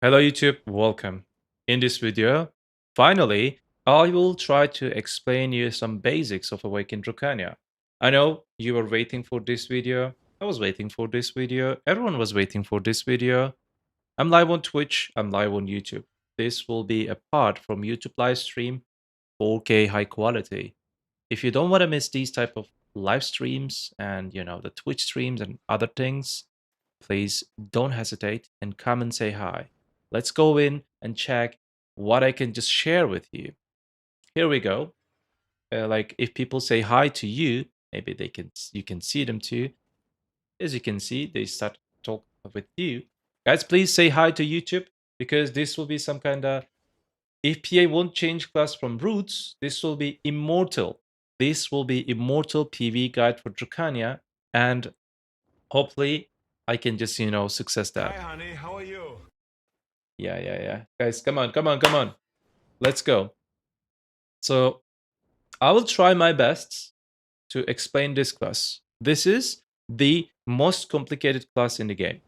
Hello YouTube, welcome. In this video, finally, I will try to explain you some basics of Awakened Drakania. I know you were waiting for this video, I was waiting for this video, everyone was waiting for this video. I'm live on Twitch, I'm live on YouTube. This will be a part from YouTube live stream, 4K high quality. If you don't want to miss these type of live streams and the Twitch streams and other things, please don't hesitate and come and say hi. Let's go in and check what I can just share with you. Here we go. Like if people say hi to you, maybe you can see them too. As you can see, they start to talk with you. Guys, please say hi to YouTube because this will be some kind of, if PA won't change class from roots, this will be immortal. This will be immortal PvE guide for Drakania, and hopefully I can just success that. Hi, honey. How are you? Yeah. Guys, come on. Let's go. So I will try my best to explain this class. This is the most complicated class in the game.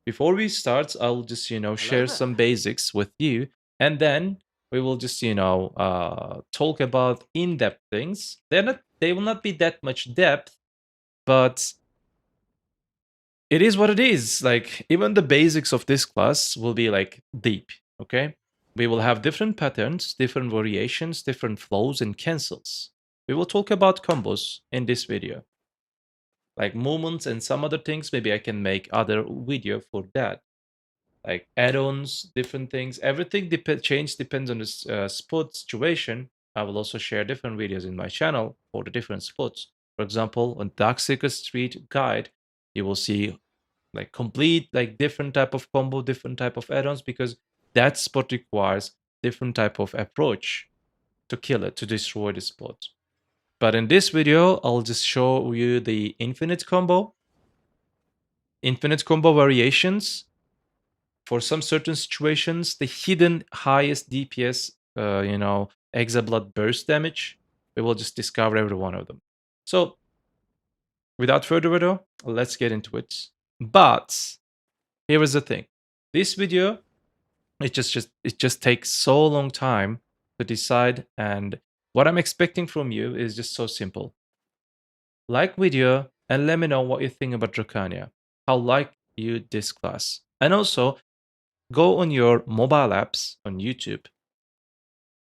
Before we start, I'll just, share some basics with you, and then we will just, talk about in-depth things. They will not be that much depth, but it is what it is. Like, even the basics of this class will be like deep, okay? We will have different patterns, different variations, different flows and cancels. We will talk about combos in this video. Like movements and some other things, maybe I can make other video for that. Like add-ons, different things. Everything change depends on the spot situation. I will also share different videos in my channel for the different spots. For example, on Darkseeker Street Guide, you will see like complete like different type of combo, different type of add-ons, because that spot requires different type of approach to kill it, to destroy the spot. But in this video, I'll just show you the infinite combo variations. For some certain situations, the hidden highest DPS, Hexeblood burst damage, we will just discover every one of them. So, without further ado, let's get into it. But here is the thing: this video, it just takes so long time to decide, and what I'm expecting from you is just so simple. Like video and let me know what you think about Drakania. How like you this class, and also go on your mobile apps on YouTube.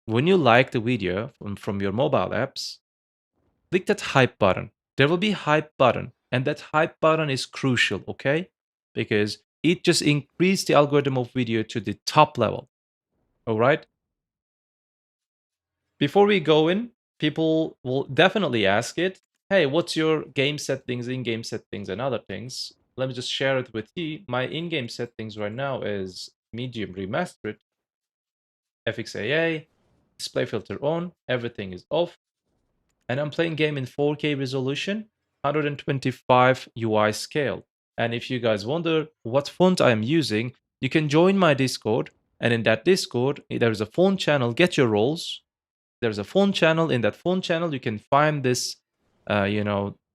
When you like the video from your mobile apps, click that hype button. There will be hype button, and that hype button is crucial, okay? Because it just increased the algorithm of video to the top level. All right? Before we go in, people will definitely ask it, hey, what's your game settings, in-game settings, and other things? Let me just share it with you. My in-game settings right now is medium remastered, FXAA, display filter on, everything is off, and I'm playing game in 4K resolution, 125 UI scale. And if you guys wonder what font I am using, you can join my Discord, and in that Discord, there is a font channel, Get Your Rolls. There's a font channel. In that font channel, you can find this,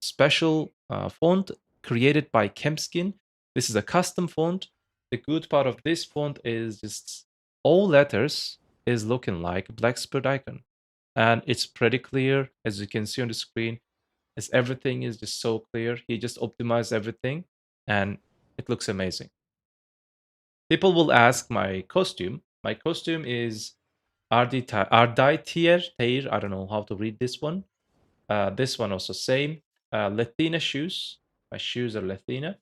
special font created by Kempskin. This is a custom font. The good part of this font is just all letters is looking like black spread icon, and it's pretty clear, as you can see on the screen. As everything is just so clear. He just optimized everything, and it looks amazing. People will ask my costume. My costume is Arditier. I don't know how to read this one. This one also same. Latina shoes. My shoes are Latina.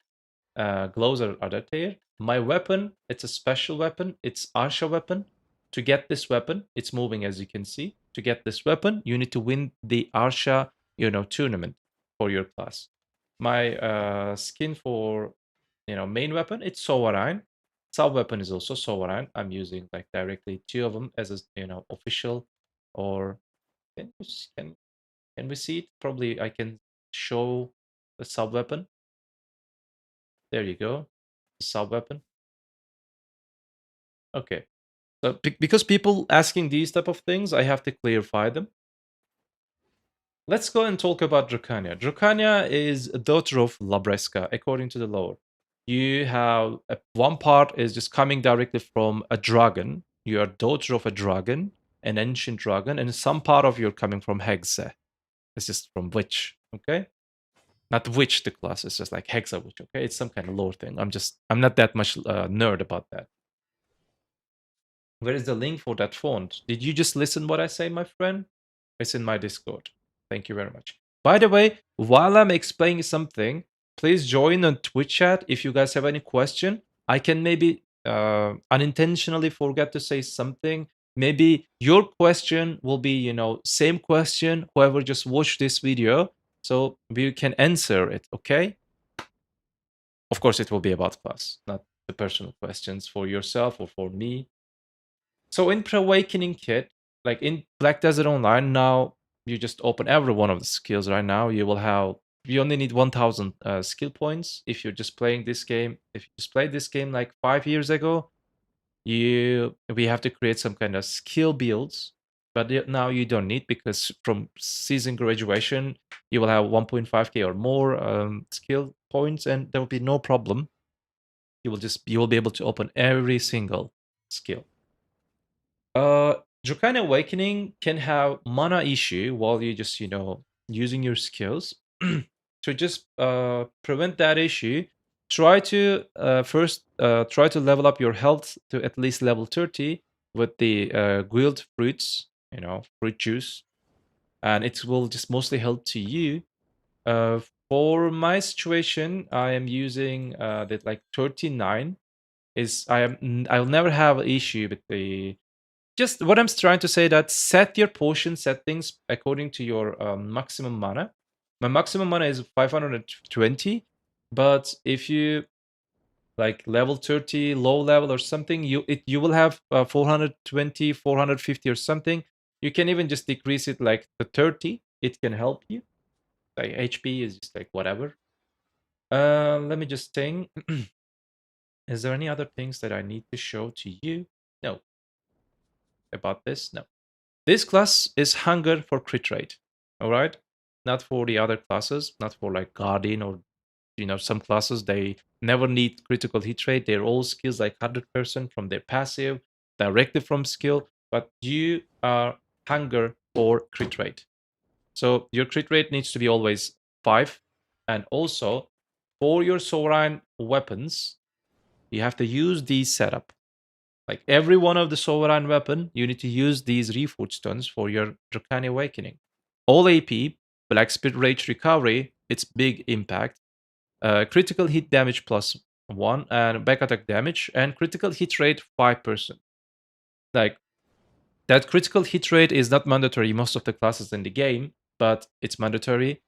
Gloves are Arditier. My weapon, it's a special weapon. It's Arsha weapon. To get this weapon, it's moving as you can see. To get this weapon, you need to win the Arsha, tournament for your class. My skin for, main weapon, it's Sovereign. Sub weapon is also Sovereign. I'm using like directly two of them as a, official. Or can we see it? Probably I can show the sub weapon. There you go, sub weapon. Okay. So because people asking these type of things, I have to clarify them. Let's go and talk about Drakania. Drakania is a daughter of Labreska, according to the lore. you have one part is just coming directly from a dragon. You are daughter of a dragon, an ancient dragon, and some part of you are coming from Hexe. It's just from witch, okay? Not witch the class, it's just like Hexa witch, okay? It's some kind of lore thing. I'm not that much nerd about that. Where is the link for that font? Did you just listen what I say, my friend? It's in my Discord. Thank you very much. By the way, while I'm explaining something, please join on Twitch chat if you guys have any question. I can maybe unintentionally forget to say something. Maybe your question will be, same question, whoever just watched this video, so we can answer it, okay? Of course, it will be about class, not the personal questions for yourself or for me. So in Pre-Awakening Kit, like in Black Desert Online, now you just open every one of the skills right now. You only need 1000 skill points if you're just playing this game. If you just played this game like 5 years ago, we have to create some kind of skill builds. But now you don't need, because from season graduation, you will have 1.5k or more skill points, and there will be no problem. You will be able to open every single skill. Drakania Awakening can have mana issue while you just, using your skills. To just prevent that issue, try to first try to level up your health to at least level 30 with the guild fruits, fruit juice, and it will just mostly help to you. For my situation, I am using that like 39. I'll never have an issue with the. Just what I'm trying to say, that set your potion settings according to your maximum mana. My maximum mana is 520, but if you like level 30 low level or something, you will have 420, 450 or something. You can even just decrease it like to 30. It can help you. Like HP is just like whatever. Let me just think. Is there any other things that I need to show to you? No. About this? No. This class is hunger for crit rate, all right? Not for the other classes, not for like Guardian or, some classes, they never need critical hit rate. They're all skills like 100% from their passive, directly from skill, but you are hunger for crit rate. So your crit rate needs to be always 5. And also, for your Sovereign weapons, you have to use these setup. Like every one of the Sovereign weapon, you need to use these Reforge Stones for your Drakania Awakening. All AP, Black Spirit Rage Recovery, it's big impact. Critical hit damage +1, and back attack damage, and critical hit rate 5%. Like, that critical hit rate is not mandatory most of the classes in the game, but it's mandatory.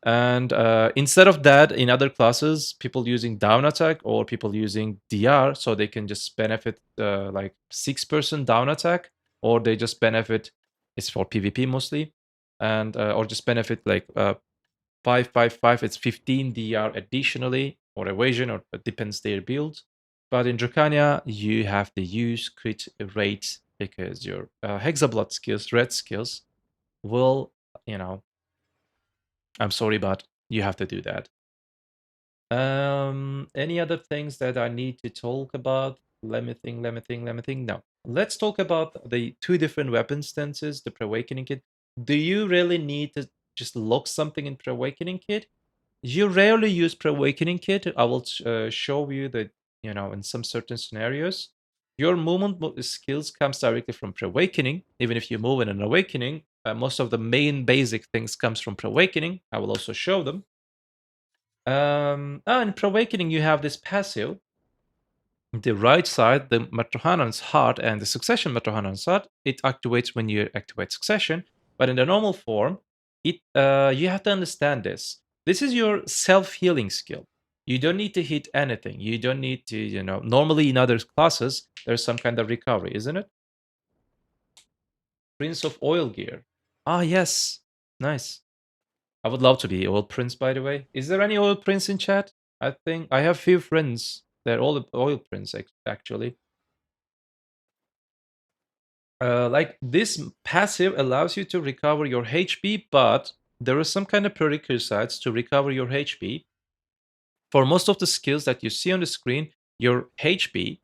And instead of that, in other classes, people using down attack or people using DR, so they can just benefit like 6% down attack, or they just benefit, it's for PvP mostly, and or just benefit like 555, it's 15 DR additionally, or evasion, or it depends their build. But in Drakania, you have to use crit rate because your Hexeblood skills, red skills, will, I'm sorry, but you have to do that. Any other things that I need to talk about? Let me think. No. Let's talk about the two different weapon stances, the Pre-Awakening Kit. Do you really need to just lock something in Pre-Awakening Kit? You rarely use Pre-Awakening Kit. I will show you that, in some certain scenarios, your movement skills comes directly from Pre-Awakening. Even if you move in an Awakening, most of the main basic things comes from Pre-Awakening. I will also show them. In Pre-Awakening, you have this passive. The right side, the Matrohanan's Heart and the Succession Matrohanan's Heart, it activates when you activate Succession. But in the normal form, you have to understand this. This is your self-healing skill. You don't need to hit anything. You don't need to, normally in other classes, there's some kind of recovery, isn't it? Prince of Oil Gear. Ah, yes. Nice. I would love to be Oil Prince, by the way. Is there any Oil Prince in chat? I think I have few friends. They're all Oil Prince, actually. Like this passive allows you to recover your HP, but there are some kind of prerequisites to recover your HP. For most of the skills that you see on the screen, your HP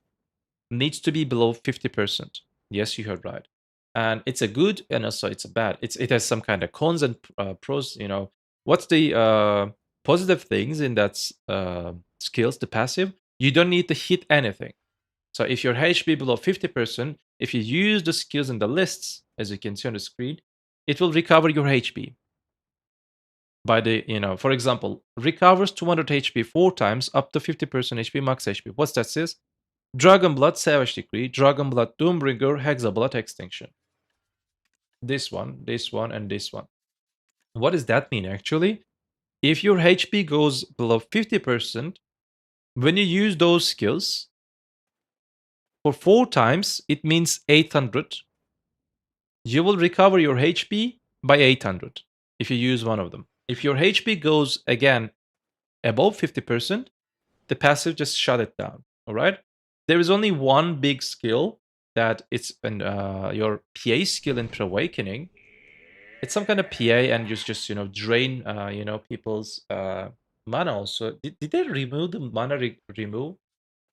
needs to be below 50%. Yes, you heard right. And it's a good and also it's a bad. It has some kind of cons and pros. You know, what's the positive things in that skills, the passive? You don't need to hit anything. So if your HP below 50%, if you use the skills in the lists, as you can see on the screen, it will recover your HP. By the, for example, recovers 200 HP 4 times up to 50% HP max HP. What's that says? Dragonblood Savage Decree, Dragonblood Doombringer, Hexeblood Extinction. This one, and this one. What does that mean actually? If your HP goes below 50%, when you use those skills, for 4 times, it means 800. You will recover your HP by 800 if you use one of them. If your HP goes, again, above 50%, the passive just shut it down, all right? There is only one big skill that it's your PA skill in Awakening. It's some kind of PA and just drain people's mana also. Did they remove the mana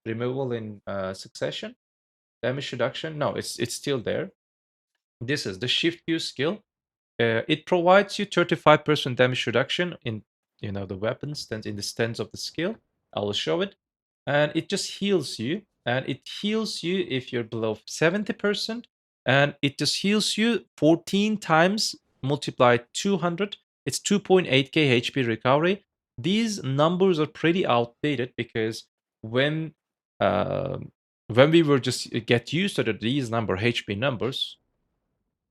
removal in Succession? Damage reduction? No, it's still there. This is the Shift Q skill. It provides you 35% damage reduction in the weapon stance, in the stance of the skill. I will show it. And it just heals you. And it heals you if you're below 70%. And it just heals you 14 times multiplied 200. It's 2.8k HP recovery. These numbers are pretty outdated because when we were just get used to these HP numbers,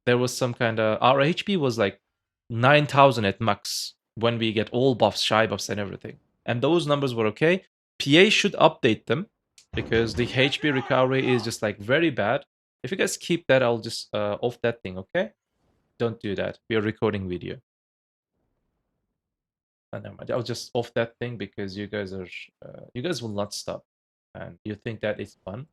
there was some kind of, our HP was like 9,000 at max when we get all buffs, shy buffs, and everything. And those numbers were okay. PA should update them because the HP recovery is just like very bad. If you guys keep that, I'll just off that thing, okay? Don't do that. We are recording video. Never mind. I'll just off that thing because you guys will not stop, and you think that it's fun.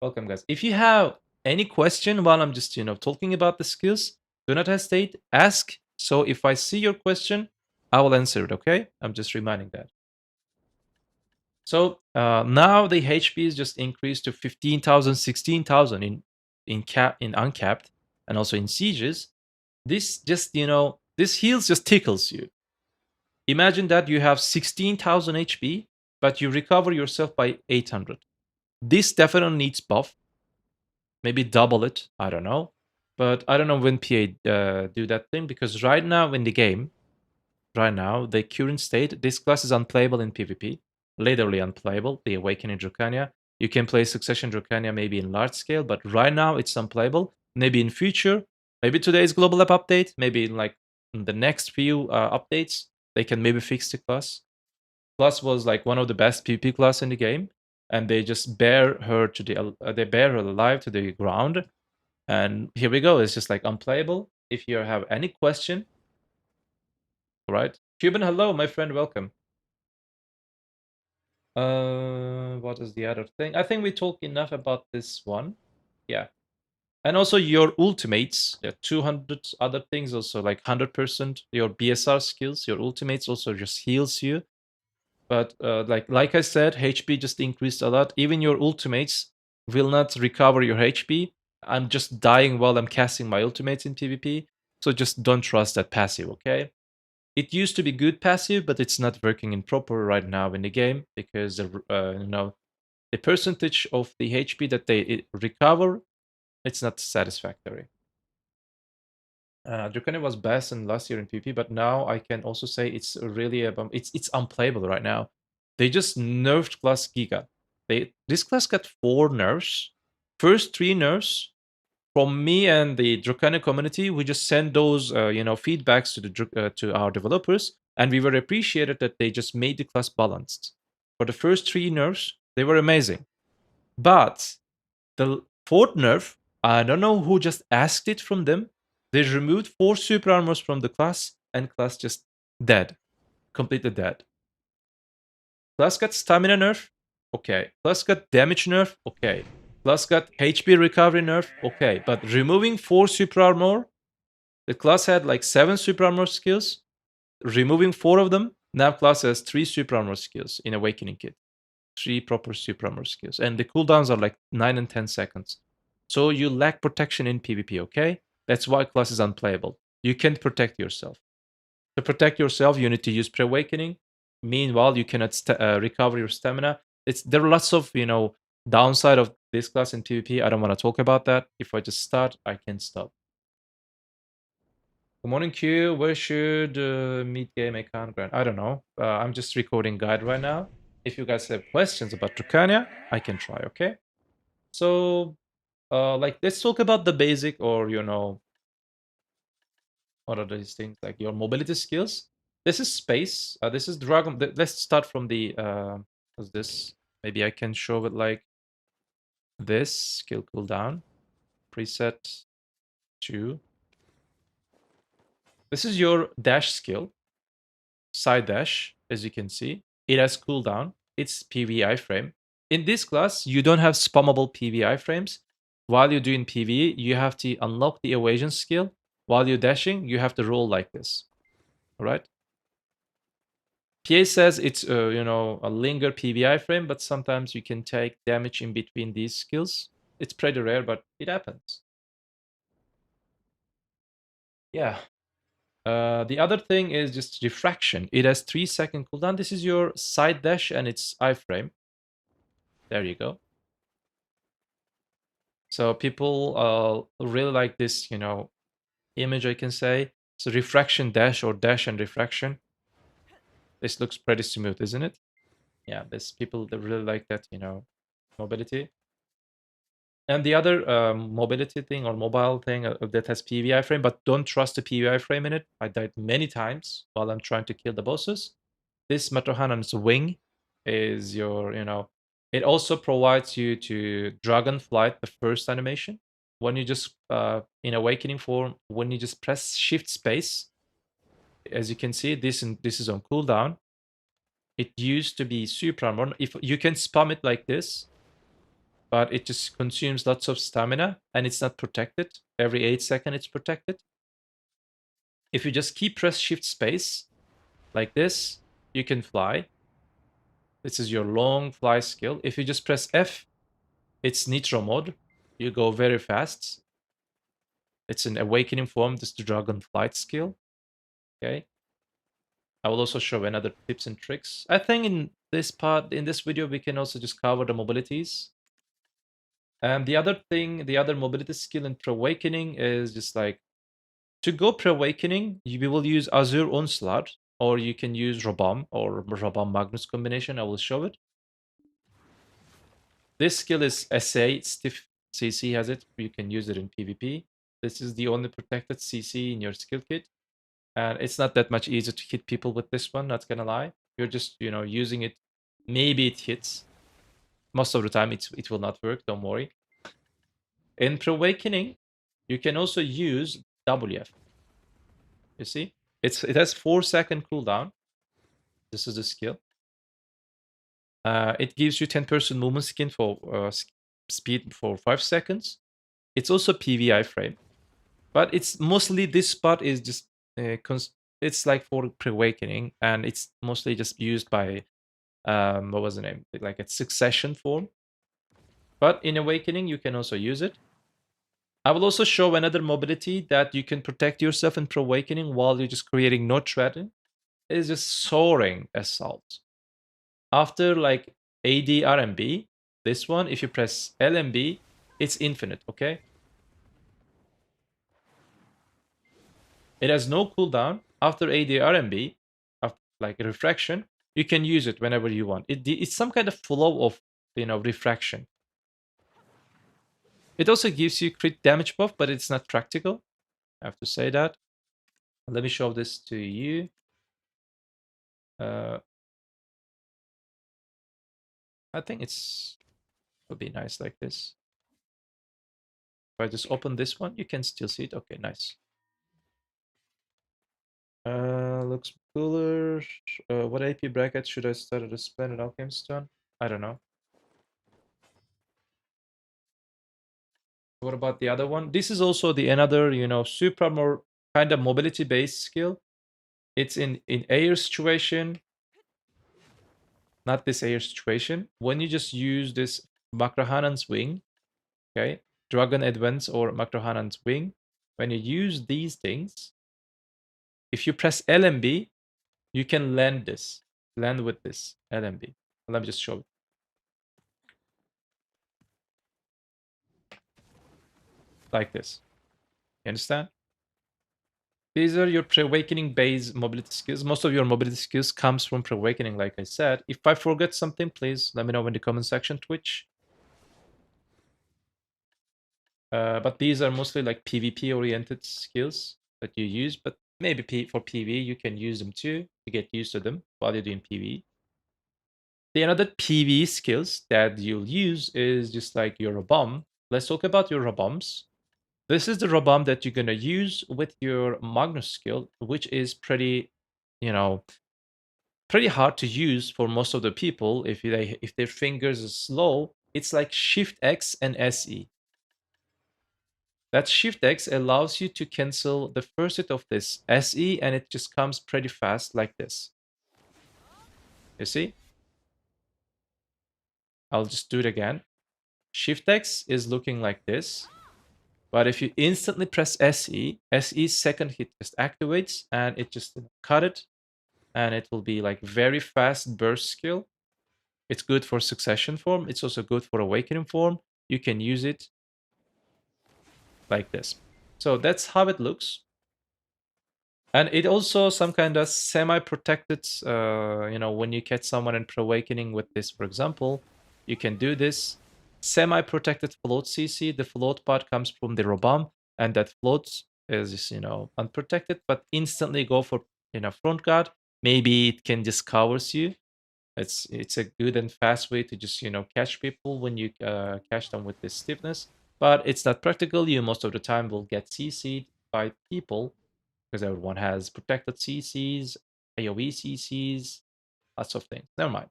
Welcome, guys. If you have any question while I'm just talking about the skills, do not hesitate. Ask. So if I see your question, I will answer it. Okay? I'm just reminding that. So now the HP is just increased to 15,000, 16,000 in uncapped and also in sieges. This just this heals just tickles you. Imagine that you have 16,000 HP, but you recover yourself by 800. This definitely needs buff. Maybe double it. I don't know. But I don't know when PA do that thing, because right now in the game, the current state, this class is unplayable in PvP. Literally unplayable, the Awakening Drakania. You can play Succession Drakania maybe in large scale, but right now it's unplayable. Maybe in future, maybe today's global app update, maybe in the next few updates, they can maybe fix the class. Class was like one of the best PvP class in the game, and they just bear her alive to the ground. And here we go. It's just like unplayable. If you have any question, all right? Cuban, hello, my friend, welcome. What is the other thing? I think we talked enough about this one. Yeah. And also your ultimates, there are 200 other things also, like 100%. Your BSR skills, your ultimates also just heals you. But like I said, HP just increased a lot. Even your ultimates will not recover your HP. I'm just dying while I'm casting my ultimates in PvP. So just don't trust that passive, okay? It used to be good passive, but it's not working in proper right now in the game because the percentage of the HP that they recover, it's not satisfactory. Drakania was best in last year in PvP, but now I can also say it's really it's unplayable right now. They just nerfed class Giga. This class got 4 nerfs. First 3 nerfs from me and the Drakania community, we just send those feedbacks to our developers, and we were appreciated that they just made the class balanced. For the first 3 nerfs, they were amazing. But the 4th nerf, I don't know who just asked it from them. They removed 4 super armors from the class, and class just dead. Completely dead. Class got stamina nerf, okay. Class got damage nerf, okay. Class got HP recovery nerf, okay. But removing 4 super armor, the class had like 7 super armor skills. Removing 4 of them, Nav class has 3 super armor skills in Awakening Kit. 3 proper super armor skills. And the cooldowns are like 9 and 10 seconds. So you lack protection in PvP, okay? That's why class is unplayable. You can't protect yourself. To protect yourself, you need to use Pre-Awakening. Meanwhile, you cannot recover your stamina. There are lots of, downside of this class in PvP. I don't want to talk about that. If I just start, I can stop. Good morning, Q. Where should meet game account grant? I don't know. I'm just recording guide right now. If you guys have questions about Drakania, I can try, okay? So, let's talk about the basic or, what are these things? Like your mobility skills. This is space. This is Dragon. Let's start from the, what's this? Maybe I can show it like this. Skill cooldown. Preset 2. This is your dash skill. Side dash, as you can see. It has cooldown. It's PvE iframe. In this class, you don't have spammable PvE iframes. While you're doing PvE, you have to unlock the evasion skill. While you're dashing, you have to roll like this. All right? PA says it's, a linger PvE iframe, but sometimes you can take damage in between these skills. It's pretty rare, but it happens. Yeah. The other thing is just refraction. It has 3-second cooldown. This is your side dash and it's iframe. There you go. So people really like this, image, I can say. So refraction dash or dash and refraction. This looks pretty smooth, isn't it? Yeah, there's people that really like that, mobility. And the other mobility thing or mobile thing that has PvE frame, but don't trust the PvE frame in it. I died many times while I'm trying to kill the bosses. This Matohanan's wing is your, it also provides you to Dragon Flight, the first animation. When you just, in Awakening form, when you just press Shift Space, as you can see, this is on cooldown. It used to be super armor. If you can spam it like this, but it just consumes lots of stamina and it's not protected. Every 8 seconds it's protected. If you just keep press Shift Space like this, you can fly. This is your long fly skill. If you just press F, it's Nitro mode. You go very fast. It's an Awakening form. This is the Dragon Flight skill. Okay. I will also show another tips and tricks. I think in this video, we can also just cover the mobilities. The other thing, the other mobility skill in Pre-Awakening is just like, to go Pre-Awakening, we will use Azure Onslaught, or you can use Rabam or Rabam Magnus combination. I will show it. This skill is SA, Stiff CC has it. You can use it in PvP. This is the only protected CC in your skill kit. And it's not that much easier to hit people with this one, not gonna lie. You're just, using it. Maybe it hits. Most of the time, it will not work, don't worry. In Pre-Awakening, you can also use WF. You see? It has 4-second cooldown. This is the skill. It gives you 10% movement skin for speed for 5 seconds. It's also PvE frame. But it's mostly, this spot is just, it's like for Pre-Awakening, and it's mostly just used by, what was the name? Like a succession form. But in Awakening, you can also use it. I will also show another mobility that you can protect yourself in Pre-Awakening while you're just creating no threat. It is just Soaring Assault. After like AD RMB, this one, if you press LMB, it's infinite, okay? It has no cooldown. After AD RMB, after like refraction, you can use it whenever you want. It's some kind of flow of, refraction. It also gives you crit damage buff, but it's not practical. I have to say that. Let me show this to you. I think would be nice like this. If I just open this one, you can still see it. Okay, nice. Looks cooler. What AP bracket should I start at a Splendid Alchemist Stone? I don't know. What about the other one? This is also the another, super more kind of mobility based skill. it's in air situation, not this air situation. When you just use this Makrohanan's wing, okay, Dragon Advance or Makrohanan's wing, when you use these things, if you press LMB, you can land this, land with this LMB. Let me just show it. Like this. You understand? These are your pre-awakening base mobility skills. Most of your mobility skills comes from pre-awakening, like I said. If I forget something, please let me know in the comment section, Twitch. But these are mostly like PvP oriented skills that you use, but maybe for PvE you can use them too to get used to them while you're doing PvE. The another PvE skills that you'll use is just like your Rabam. Let's talk about your Rabams. This is the Rabam that you're gonna use with your Magnus skill, which is pretty, pretty hard to use for most of the people. If their fingers are slow, it's like Shift X and SE. That Shift X allows you to cancel the first hit of this SE, and it just comes pretty fast like this. You see? I'll just do it again. Shift X is looking like this. But if you instantly press SE, SE's second hit just activates and it just cut it. And it will be like very fast burst skill. It's good for succession form. It's also good for awakening form. You can use it like this. So that's how it looks. And it also some kind of semi-protected, when you catch someone in pre-awakening with this, for example, you can do this. Semi-protected float CC. The float part comes from the Rabam, and that float is, unprotected, but instantly go for, front guard. Maybe it can just covers you. It's a good and fast way to just, catch people when you catch them with this stiffness. But it's not practical. You most of the time will get CC'd by people because everyone has protected CCs, AoE CCs, lots of things. Never mind.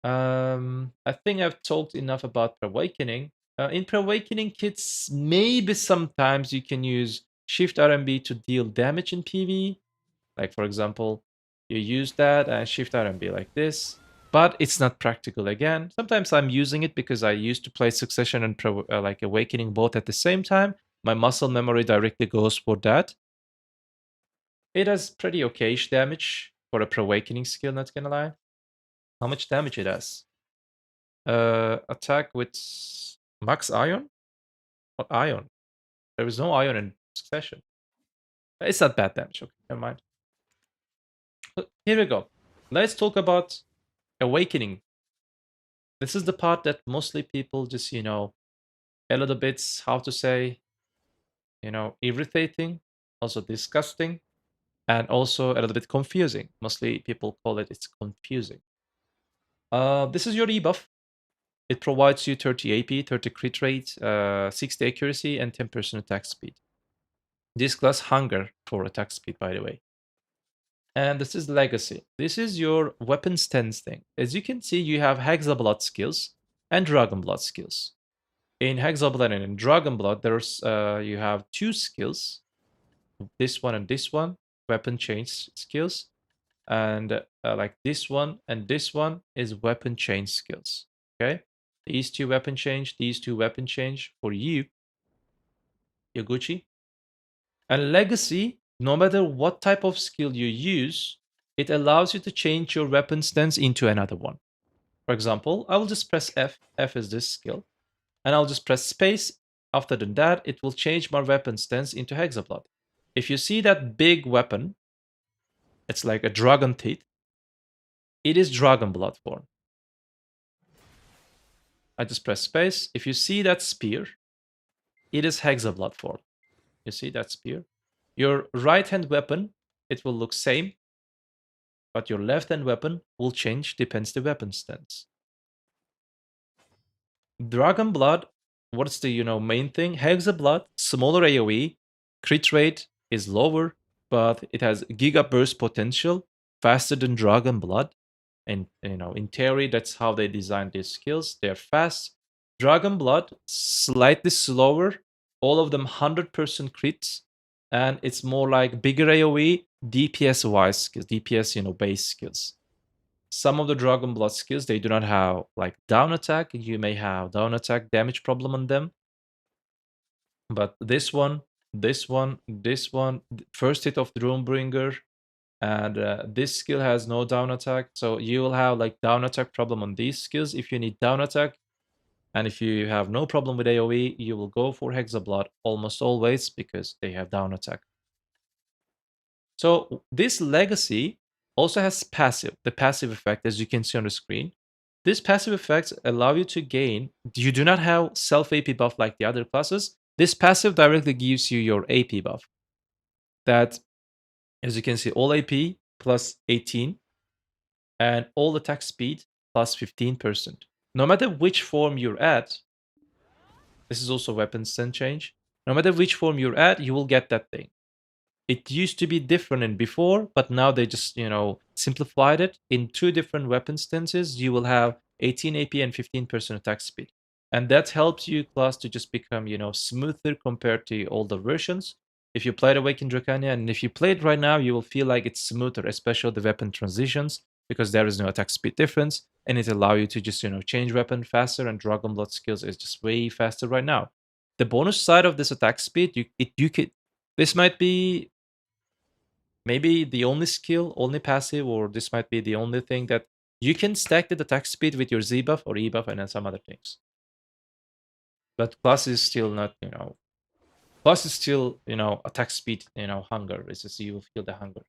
I think I've talked enough about Pre-Awakening. In Pre-Awakening kits, maybe sometimes you can use Shift RMB to deal damage in PvE. Like, for example, you use that and Shift RMB like this. But it's not practical again. Sometimes I'm using it because I used to play Succession and like Awakening both at the same time. My muscle memory directly goes for that. It has pretty okayish damage for a Pre-Awakening skill, not gonna lie. How much damage it has? Attack with max iron? What iron? There is no iron in Succession. It's not bad damage. Okay, never mind. But here we go. Let's talk about Awakening. This is the part that mostly people just, a little bit, how to say, irritating, also disgusting, and also a little bit confusing. Mostly people call it's confusing. This is your debuff. It provides you 30 AP, 30 crit rate, 60 accuracy, and 10% attack speed. This class hunger for attack speed, by the way. And this is Legacy. This is your weapon stance thing. As you can see, you have Hexeblood Skills and Dragonblood Skills. In Hexeblood and in Dragonblood, there's you have two skills. This one and this one, weapon change skills. And like this one and this one is weapon change skills. Okay? These two weapon change, these two weapon change for you, Yaguchi. And Legacy, no matter what type of skill you use, it allows you to change your weapon stance into another one. For example, I will just press F. F is this skill. And I'll just press space. After that, it will change my weapon stance into Hexeblood. If you see that big weapon, it's like a dragon teeth. It is Dragonblood form. I just press space. If you see that spear, it is Hexeblood form. You see that spear? Your right hand weapon, it will look same, but your left hand weapon will change, depends the weapon stance. Dragonblood, what's the main thing? Hexeblood, smaller AoE, crit rate is lower, but it has giga burst potential, faster than Dragonblood. And in theory, that's how they designed these skills. They're fast. Dragonblood, slightly slower. All of them 100% crits, and it's more like bigger AoE, DPS-wise skills, DPS, base skills. Some of the Dragonblood skills, they do not have like down attack. You may have down attack damage problem on them. But this one, first hit of the Runebringer, and this skill has no down attack. So you will have like down attack problem on these skills if you need down attack. And if you have no problem with AoE, you will go for Hexeblood almost always because they have down attack. So this legacy also has passive, the passive effect, as you can see on the screen. These passive effects allow you to gain, you do not have self-AP buff like the other classes. This passive directly gives you your AP buff. That, as you can see, all AP plus 18 and all attack speed plus 15%. No matter which form you're at, this is also weapon stand change. No matter which form you're at, you will get that thing. It used to be different in before, but now they just, simplified it. In 2 different weapon stances, you will have 18 AP and 15% attack speed. And that helps you class to just become, smoother compared to older versions. If you played Awakened Drakania, and if you play it right now, you will feel like it's smoother, especially the weapon transitions, because there is no attack speed difference, and it allows you to just, change weapon faster, and Dragonblood Skills is just way faster right now. The bonus side of this attack speed, this might be maybe the only skill, only passive, or this might be the only thing that you can stack the attack speed with your Z buff or E buff and then some other things. But plus is still not, plus is still, attack speed, hunger. It's just you will feel the hunger.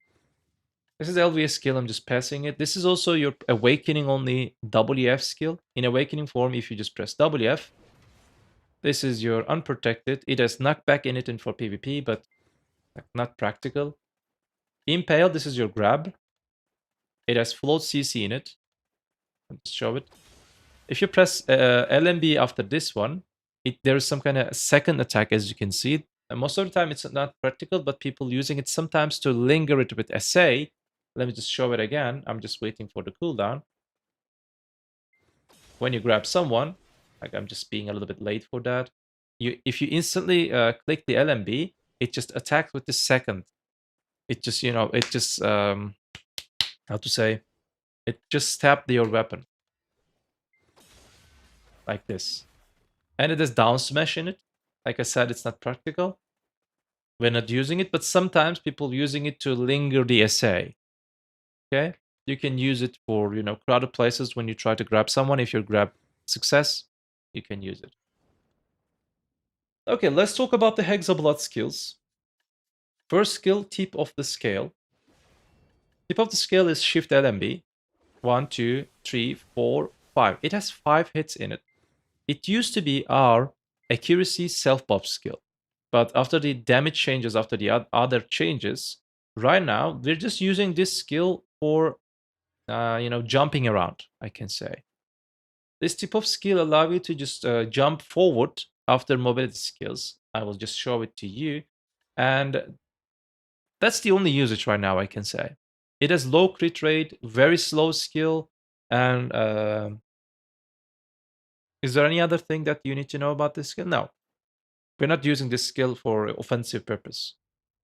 This is LVS skill, I'm just passing it. This is also your awakening only WF skill. In awakening form, if you just press WF, this is your unprotected. It has knockback in it and for PvP, but not practical. Impale, this is your grab. It has float CC in it. Let's show it. If you press LMB after this one, there is some kind of second attack, as you can see. And most of the time, it's not practical, but people using it sometimes to linger it with SA. Let me just show it again. I'm just waiting for the cooldown. When you grab someone, like I'm just being a little bit late for that. If you instantly click the LMB, it just attacks with the second. It just, how to say, it just tapped your weapon. Like this. And it has down smash in it. Like I said, it's not practical. We're not using it, but sometimes people using it to linger the SA. Okay? You can use it for, crowded places when you try to grab someone. If you grab success, you can use it. Okay, let's talk about the Hexeblood skills. First skill, tip of the scale. Tip of the scale is Shift LMB. 1, 2, 3, 4, 5. It has 5 hits in it. It used to be our accuracy self-buff skill. But after the damage changes, after the other changes, right now, we're just using this skill for, jumping around, I can say. This type of skill allows you to just jump forward after mobility skills. I will just show it to you. And that's the only usage right now, I can say. It has low crit rate, very slow skill, and is there any other thing that you need to know about this skill? No. We're not using this skill for offensive purpose.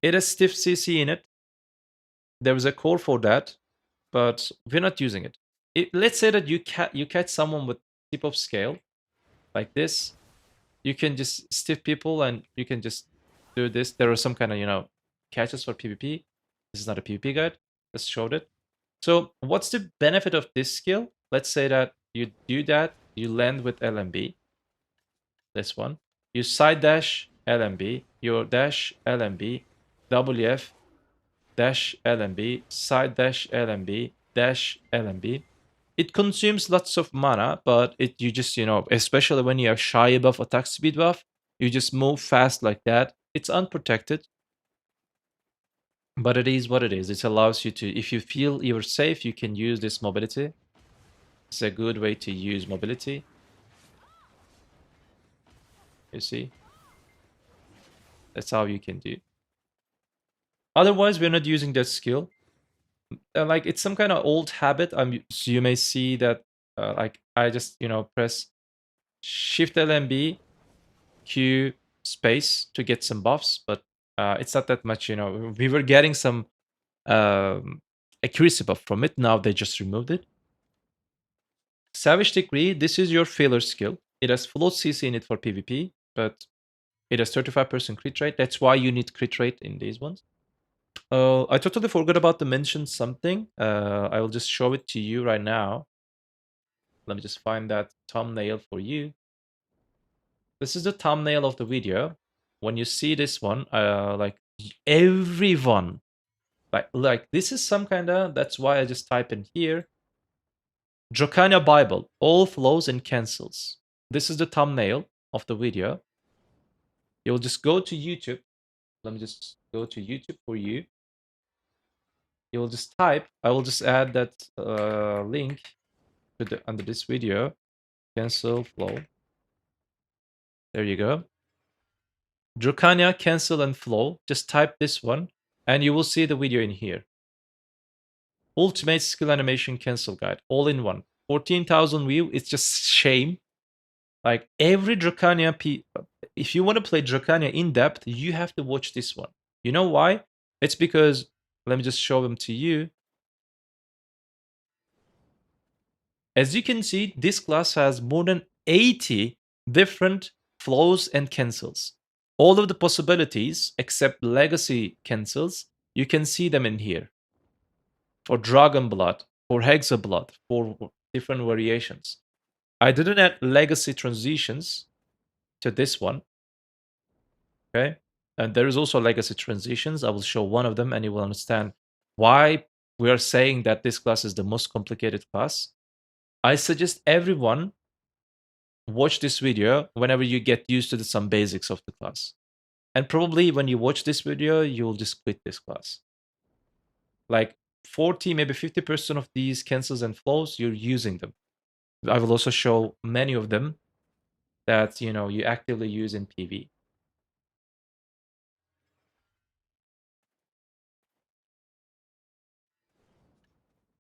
It has stiff CC in it. There is a core for that, but we're not using it. Let's say that you catch someone with tip of scale, like this. You can just stiff people and you can just do this. There are some kind of, catches for PvP. This is not a PvP guide. Just showed it. So what's the benefit of this skill? Let's say that you do that, you land with LMB. This one. You side dash LMB, your dash LMB, WF, dash LMB, side dash LMB, dash LMB. It consumes lots of mana, but you just, especially when you have shy buff, attack speed buff, you just move fast like that. It's unprotected, but it is what it is. It allows you to, if you feel you're safe, you can use this mobility. It's a good way to use mobility. You see? That's how you can do. Otherwise, we're not using that skill. Like, it's some kind of old habit. So you may see that, like, I just, press Shift LMB, Q, space to get some buffs, but It's not that much, you know. We were getting some accuracy buff from it. Now they just removed it. Savage Degree, this is your filler skill. It has float CC in it for PvP, but it has 35% crit rate. That's why you need crit rate in these ones. I totally forgot about to mention something. I will just show it to you right now. Let me just find that thumbnail for you. This is the thumbnail of the video. When you see this one, like everyone, like this is some kind of, that's why I just type in here. Drakania Bible, all flows and cancels. This is the thumbnail of the video. You'll just go to YouTube. Let me just go to YouTube for you. You'll just type, I will just add that link to the under this video. Cancel flow. There you go. Drakania, cancel and flow. Just type this one and you will see the video in here. Ultimate skill animation cancel guide, all in one. 14,000 view. It's just shame. Like every Drakania, if you want to play Drakania in depth, you have to watch this one. You know why? It's because, let me just show them to you. As you can see, this class has more than 80 different flows and cancels. All of the possibilities, except legacy cancels, you can see them in here. For Dragonblood, for Hexeblood, for different variations. I didn't add legacy transitions to this one. Okay. And there is also legacy transitions. I will show one of them and you will understand why we are saying that this class is the most complicated class. I suggest everyone watch this video whenever you get used to some basics of the class. And probably when you watch this video, you'll just quit this class. Like 40, maybe 50% of these cancels and flows, you're using them. I will also show many of them that, you know, you actively use in PvE.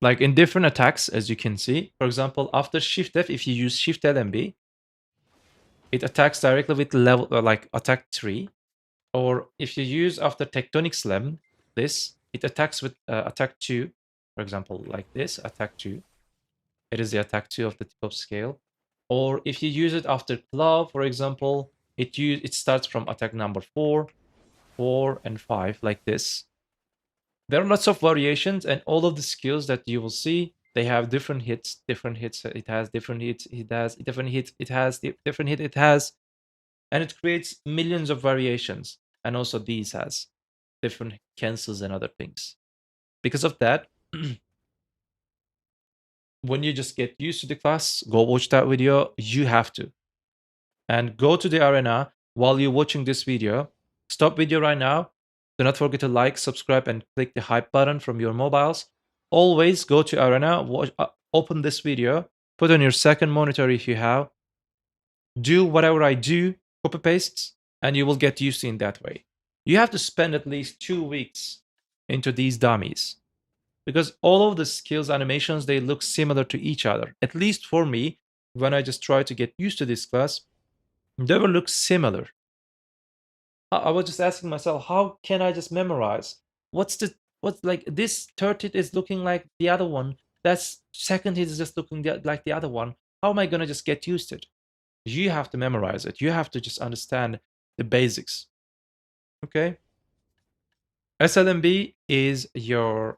Like in different attacks, as you can see. For example, after Shift F, if you use Shift LMB, it attacks directly with level, like attack 3. Or if you use after Tectonic Slam, this, it attacks with attack 2. For example, like this, attack 2. It is the attack 2 of the tip of scale. Or if you use it after Claw, for example, it starts from attack number 4, 4, and 5, like this. There are lots of variations, and all of the skills that you will see, they have different hits. Different hits. It has different hits. It has different hits. It has different hit. It has, and it creates millions of variations. And also these has different cancels and other things. Because of that, when you just get used to the class, go watch that video. You have to, and go to the arena while you're watching this video. Stop video right now. Do not forget to like, subscribe, and click the hype button from your mobiles. Always go to arena, watch, open this video, put on your second monitor if you have. Do whatever I do, copy pastes, and you will get used to it in that way. You have to spend at least 2 weeks into these dummies, because all of the skills animations, they look similar to each other. At least for me, when I just try to get used to this class, they will look similar. I was just asking myself, how can I just memorize? What's like this third hit is looking like the other one. That's second hit is just looking like the other one. How am I gonna just get used to it? You have to memorize it. You have to just understand the basics. Okay. SLMB is your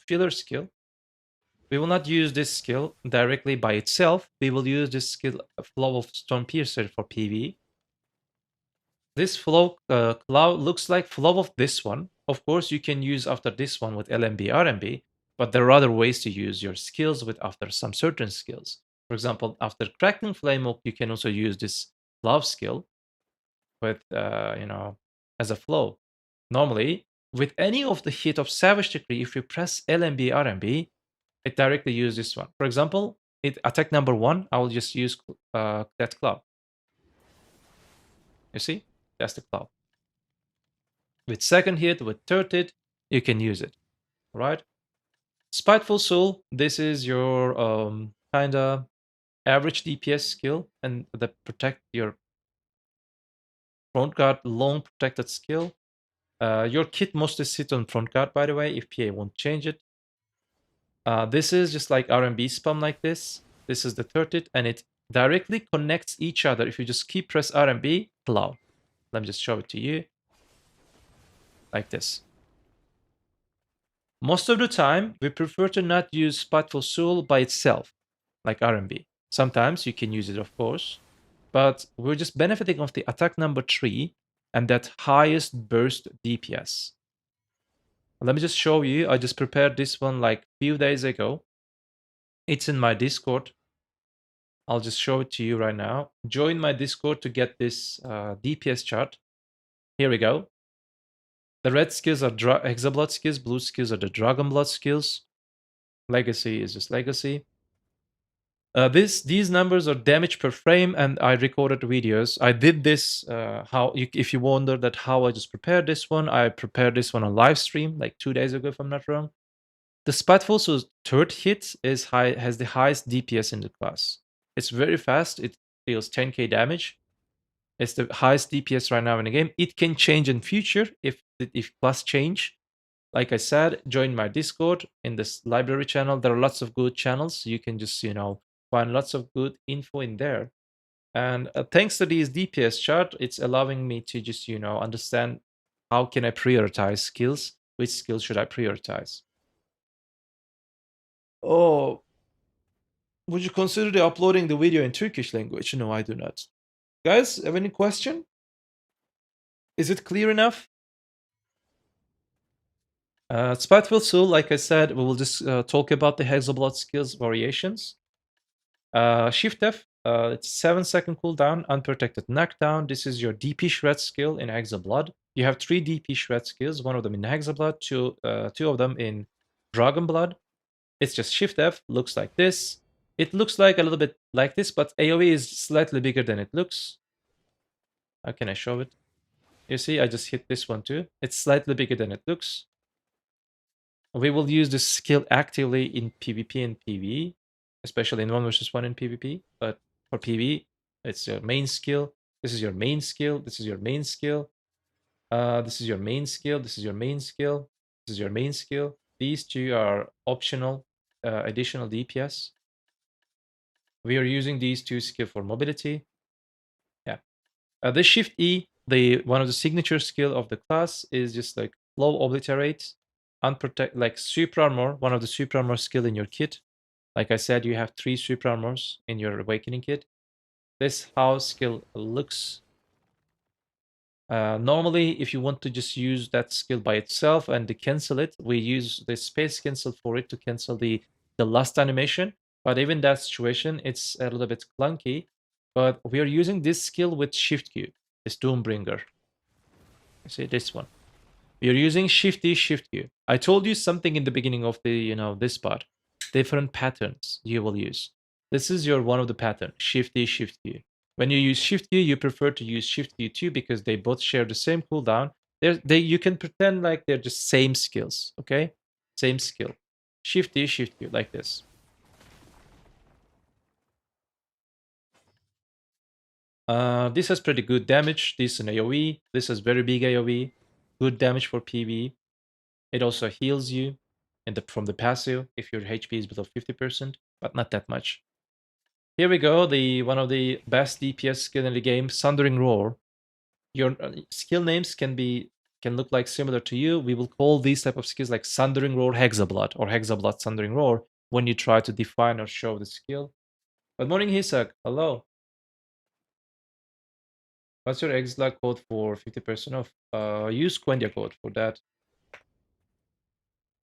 filler skill. We will not use this skill directly by itself. We will use this skill, Flow of Stormpiercer, for PvE. This flow cloud looks like flow of this one. Of course, you can use after this one with LMB, RMB, but there are other ways to use your skills with after some certain skills. For example, after Cracking Flame Hook, you can also use this love skill with, you know, as a flow. Normally, with any of the hit of Savage Degree, if you press LMB, RMB, it directly uses this one. For example, attack number 1, I will just use that club. You see? That's the club. With second hit, with third hit, you can use it. Right? Spiteful Soul, this is your kinda average DPS skill, and the protect your front guard long protected skill. Your kit mostly sits on front guard, by the way, if PA won't change it. This is just like RMB spam like this. This is the third hit, and it directly connects each other. If you just keep press RMB, cloud. Let me just show it to you. Like this. Most of the time, we prefer to not use Spiteful Soul by itself, like RMB. Sometimes you can use it, of course, but we're just benefiting of the attack number 3 and that highest burst DPS. Let me just show you. I just prepared this one like a few days ago. It's in my Discord. I'll just show it to you right now. Join my Discord to get this DPS chart. Here we go. The red skills are Hexeblood skills, blue skills are the Dragonblood skills. Legacy is just legacy. These numbers are damage per frame, and I recorded videos. I did this. If you wonder that how I just prepared this one, I prepared this one on live stream like 2 days ago, if I'm not wrong. The Spiteful Soul's third hit has the highest DPS in the class. It's very fast. It deals 10k damage. It's the highest DPS right now in the game. It can change in future if class change. Like I said, join my Discord in this library channel. There are lots of good channels. You can just find lots of good info in there. And thanks to these DPS chart, it's allowing me to just understand how can I prioritize skills. Which skills should I prioritize? Oh, would you consider uploading the video in Turkish language? No, I do not. Guys, have any question? Is it clear enough? Spiteful Soul, like I said, we will just talk about the Hexeblood skills variations. Shift F, it's 7-second cooldown, unprotected knockdown. This is your DP Shred skill in Hexeblood. You have 3 DP Shred skills, one of them in Hexeblood, two of them in Dragonblood. It's just Shift F, looks like this. It looks like a little bit like this, but AoE is slightly bigger than it looks. How can I show it? You see, I just hit this one too. It's slightly bigger than it looks. We will use this skill actively in PvP and PvE, especially in 1 versus 1 in PvP. But for PvE, it's your main skill. This is your main skill. This is your main skill. This is your main skill. This is your main skill. This is your main skill. These two are optional additional DPS. We are using these two skills for mobility. Yeah. The Shift E, one of the signature skill of the class is just like low obliterate, like super armor, one of the super armor skill in your kit. Like I said, you have 3 super armors in your awakening kit. This how skill looks. Normally, if you want to just use that skill by itself and to cancel it, we use the space cancel for it to cancel the last animation. But even that situation, it's a little bit clunky. But we are using this skill with Shift Q, this Doombringer. You see this one. We are using Shift E, Shift Q. I told you something in the beginning of the this part. Different patterns you will use. This is your one of the pattern, Shift E, Shift Q. When you use Shift Q, you prefer to use Shift Q too because they both share the same cooldown. You can pretend like they're just same skills, okay? Same skill. Shift E, Shift Q, like this. This has pretty good damage. This is an AoE. This has very big AoE. Good damage for PvE. It also heals you from the passive if your HP is below 50%, but not that much. Here we go, one of the best DPS skill in the game, Sundering Roar. Your skill names can look like similar to you. We will call these type of skills like Sundering Roar Hexeblood or Hexeblood Sundering Roar when you try to define or show the skill. Good morning, Hisak. Hello. What's your Exlag code for 50% off? Use Quendia code for that.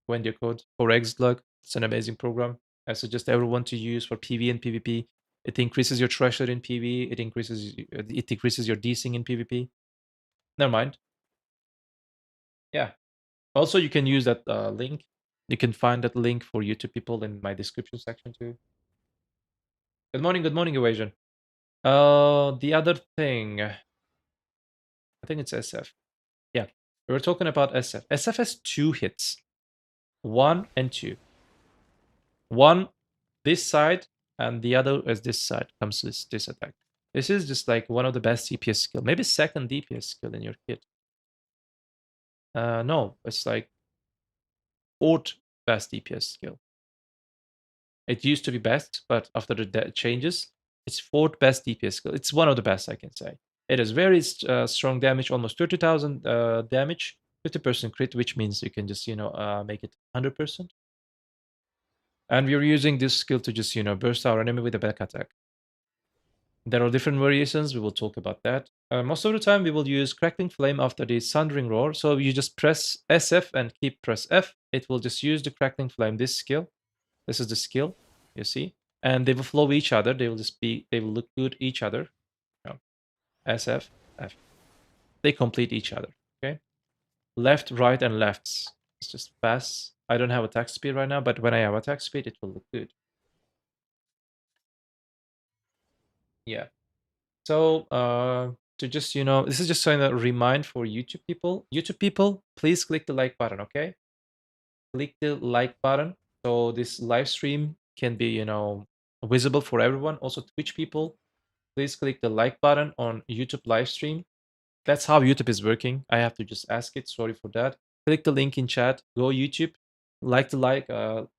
Quendia code for Exlag. It's an amazing program. I suggest everyone to use for PvE and PvP. It increases your treasure in PvE. It increases your desync in PvP. Never mind. Yeah. Also, you can use that link. You can find that link for YouTube people in my description section too. Good morning, Evasion. The other thing, I think it's SF. Yeah, we were talking about SF. SF has 2 hits, 1 and 2. 1 this side, and the other as this side comes this attack. This is just like one of the best DPS skill, maybe second DPS skill in your kit. No, it's like fourth best DPS skill. It used to be best, but after the changes, it's fourth best DPS skill. It's one of the best, I can say. It is very strong damage, almost 30,000 damage, 50% crit, which means you can just, make it 100%. And we're using this skill to just, burst our enemy with a back attack. There are different variations. We will talk about that. Most of the time, we will use Crackling Flame after the Sundering Roar. So you just press SF and keep press F. It will just use the Crackling Flame, this skill. This is the skill, you see? And they will flow each other. They will look good each other. SF, F. They complete each other, okay? Left, right, and lefts. It's just fast. I don't have attack speed right now, but when I have attack speed, it will look good. Yeah. So, to just, this is just a remind for YouTube people. YouTube people, please click the like button, okay? Click the like button so this live stream can be, visible for everyone. Also, Twitch people, please click the like button on YouTube live stream. That's how YouTube is working. I have to just ask it. Sorry for that. Click the link in chat. Go YouTube, like the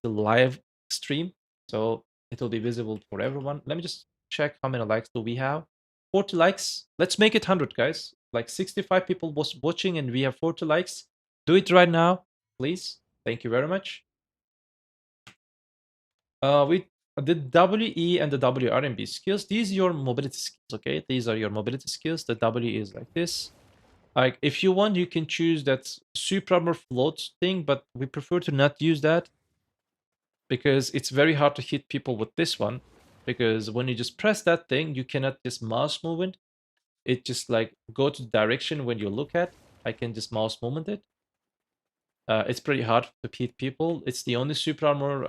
live stream, so it will be visible for everyone. Let me just check how many likes do we have. 40 likes. Let's make it 100, guys. Like 65 people was watching, and we have 40 likes. Do it right now, please. Thank you very much. We the WE and the WRMB skills. These are your mobility skills. Okay, these are your mobility skills. The W is like this. Like, if you want, you can choose that super float thing, but we prefer to not use that because it's very hard to hit people with this one. Because when you just press that thing, you cannot just mouse movement. It just like go to the direction when you look at. I can just mouse movement it. It's pretty hard to hit people. It's the only super armor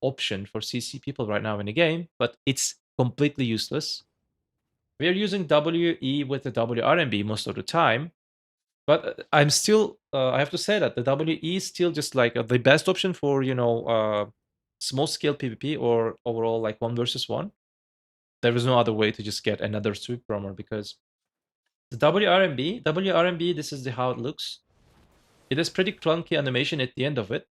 option for CC people right now in the game, but it's completely useless. We are using WE with the WRMB most of the time. But I'm still, I have to say that the WE is still just like the best option for, small scale PvP or overall like 1 versus 1. There is no other way to just get another super armor because the WRMB, this is how it looks. It has pretty clunky animation at the end of it.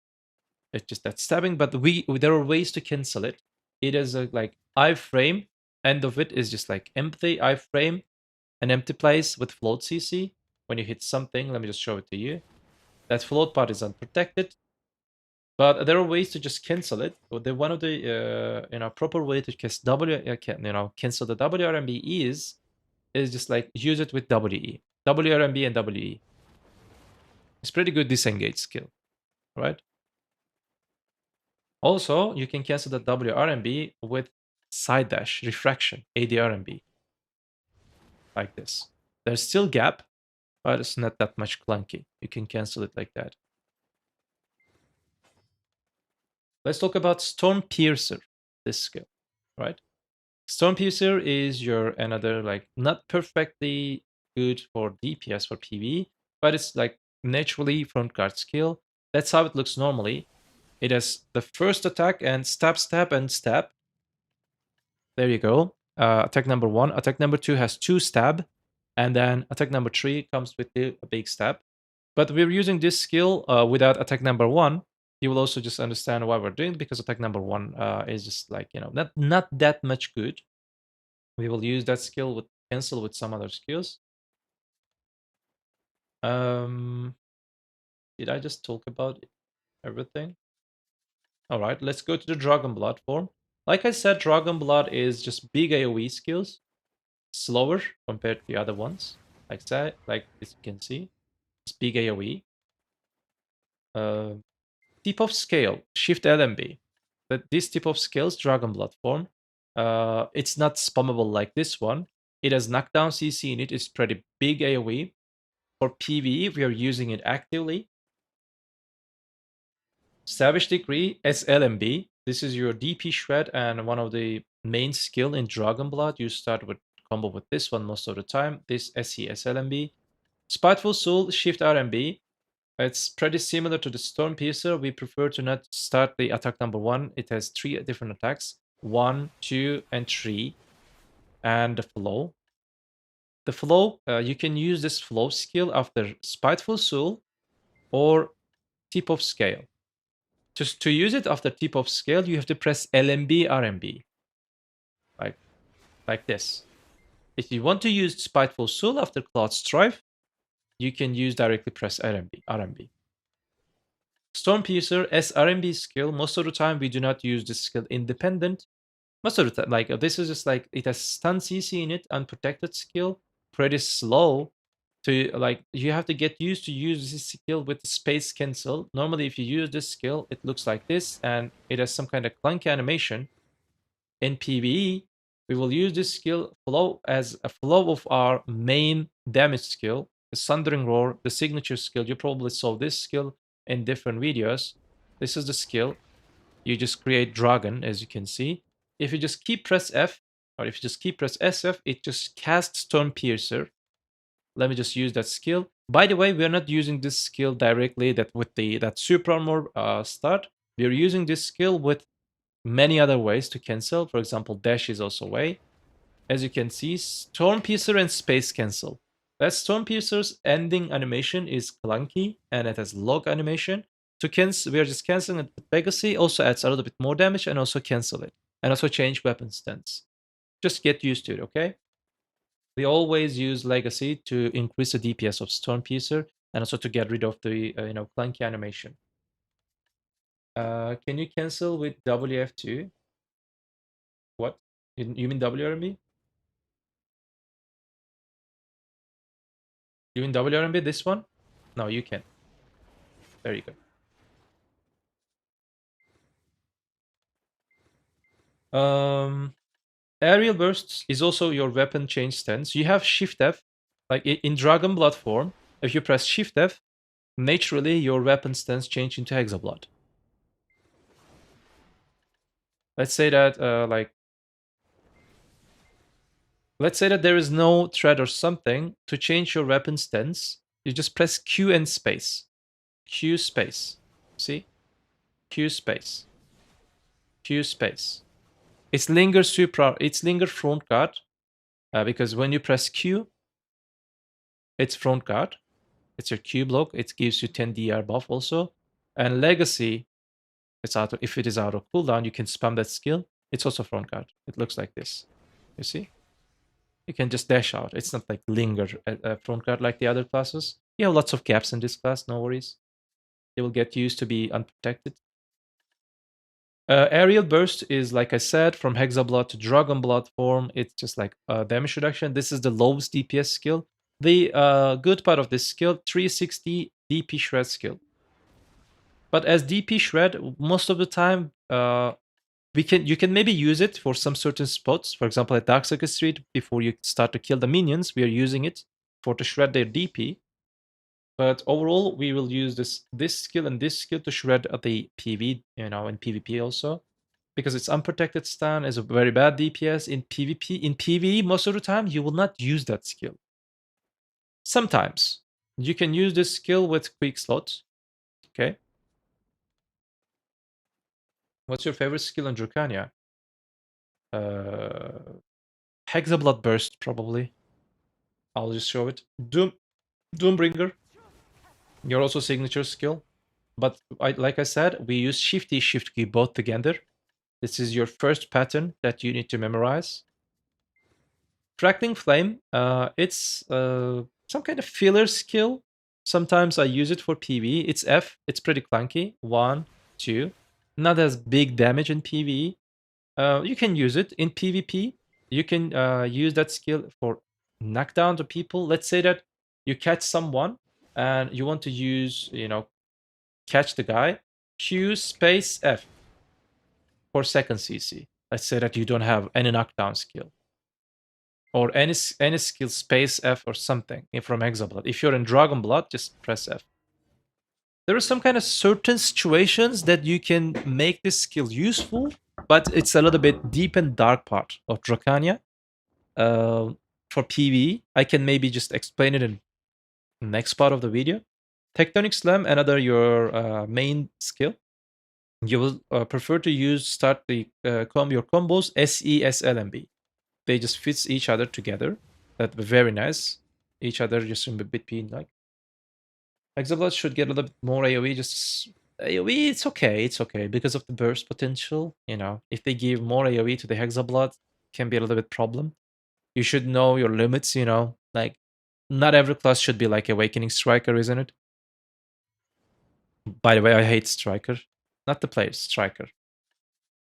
It's just that stabbing, but there are ways to cancel it. It is a like iframe. End of it is just like empty iframe, an empty place with float CC. When you hit something, let me just show it to you. That float part is unprotected, but there are ways to just cancel it. One of the proper way to cancel the WRMB is just like use it with WE, WRMB and WE. It's pretty good disengage skill, right? Also, you can cancel the WRMB with side dash refraction, ADRMB, like this. There's still gap, but it's not that much clunky. You can cancel it like that. Let's talk about Storm Piercer, this skill, right? Storm Piercer is your another like not perfectly good for DPS for PvE, but it's like naturally front guard skill. That's how it looks normally. It has the first attack and stab, stab, and stab. There you go. Attack number 1. Attack number 2 has 2 stab, and then attack number 3 comes with the big stab. But we're using this skill without attack number 1. You will also just understand why we're doing it, because attack number 1 is just like, not that much good. We will use that skill with cancel with some other skills. Did I just talk about everything? All right, let's go to the Dragonblood form. Like I said, Dragonblood is just big AoE skills, slower compared to the other ones. Like that, like as you can see, it's big AoE. Tip of scale, Shift LMB. This tip of scales, Dragonblood form, it's not spammable like this one. It has knockdown CC in it. It's pretty big AoE. For PvE, we are using it actively. Savage Degree, SLMB. This is your DP shred and one of the main skill in Dragonblood. You start with combo with this one most of the time. This SE SLMB. Spiteful Soul, Shift RMB. It's pretty similar to the Storm Piercer. We prefer to not start the attack number 1. It has 3 different attacks. 1, 2, and 3. And the flow. The flow, you can use this flow skill after Spiteful Soul or Tip of Scale. Just to use it after Tip of Scale, you have to press LMB RMB, like this. If you want to use Spiteful Soul after Cloud Strife, you can use directly press RMB. Stormpiercer as RMB skill, most of the time we do not use this skill independent. Most of the time, like this is just like it has stun CC in it, unprotected skill, pretty slow. To like you have to get used to use this skill with space cancel. Normally, if you use this skill, it looks like this, and it has some kind of clunky animation. In PvE, we will use this skill flow as a flow of our main damage skill, the Sundering Roar, the signature skill. You probably saw this skill in different videos. This is the skill. You just create Dragon, as you can see. If you just keep press F, or if you just keep press SF, it just casts Stormpiercer. Let me just use that skill. By the way, we are not using this skill directly with that super armor start. We are using this skill with many other ways to cancel. For example, dash is also a way. As you can see, Stormpiercer and Space Cancel. That Stormpiercer's ending animation is clunky and it has log animation. To cancel, we are just canceling it with Legacy. Also adds a little bit more damage and also cancel it. And also change weapon stance. Just get used to it, okay? We always use Legacy to increase the DPS of Stormpiercer and also to get rid of the clunky animation. Can you cancel with WF2? What? You mean WRMB? You mean WRMB, this one? No, you can. There you go. Aerial bursts is also your weapon change stance. You have Shift F, like in Dragonblood form. If you press Shift F, naturally your weapon stance change into Hexeblood. Let's say that let's say that there is no thread or something. To change your weapon stance, you just press Q and space. Q space. See? Q space. Q space. It's linger front guard. Because when you press Q, it's front guard. It's your Q block. It gives you 10 DR buff also. And Legacy, if it is out of cooldown, you can spam that skill. It's also front guard. It looks like this. You see? You can just dash out. It's not like linger front guard like the other classes. You have lots of gaps in this class, no worries. You will get used to be unprotected. Aerial Burst is, like I said, from Hexeblood to Dragonblood form. It's just like damage reduction. This is the lowest DPS skill. The good part of this skill, 360 DP Shred skill. But as DP Shred, most of the time, you can maybe use it for some certain spots. For example, at Darkstalker Street, before you start to kill the minions, we are using it to shred their DP. But overall, we will use this skill and this skill to shred the PV, and PvP also. Because it's unprotected stun is a very bad DPS in PvP. In PvE, most of the time, you will not use that skill. Sometimes. You can use this skill with quick slots. Okay. What's your favorite skill in Drakania? Hexeblood Burst, probably. I'll just show it. Doombringer. Your also signature skill. But like I said, we use Shift E, Shift Key both together. This is your first pattern that you need to memorize. Crackling Flame, it's some kind of filler skill. Sometimes I use it for PvE. It's F, it's pretty clunky. 1, 2. Not as big damage in PvE. You can use it in PvP. You can use that skill for knockdown to people. Let's say that you catch someone and you want to use, catch the guy. Q space F for second CC. Let's say that you don't have any knockdown skill. Or any skill space F or something from Hexeblood. If you're in Dragonblood, just press F. There are some kind of certain situations that you can make this skill useful, but it's a little bit deep and dark part of Drakania. For PvE, I can maybe just explain it in the next part of the video. Tectonic Slam, another your main skill. You will prefer to start your combos SE, SL, and B. They just fit each other together. That were very nice. Each other just in between, like. Hexeblood should get a little bit more AoE. Just AoE, it's okay. It's okay because of the burst potential. You know, if they give more AoE to the Hexeblood, can be a little bit problem. You should know your limits. You know, like not every class should be like Awakening Striker, isn't it? By the way, I hate Striker, not the player, Striker.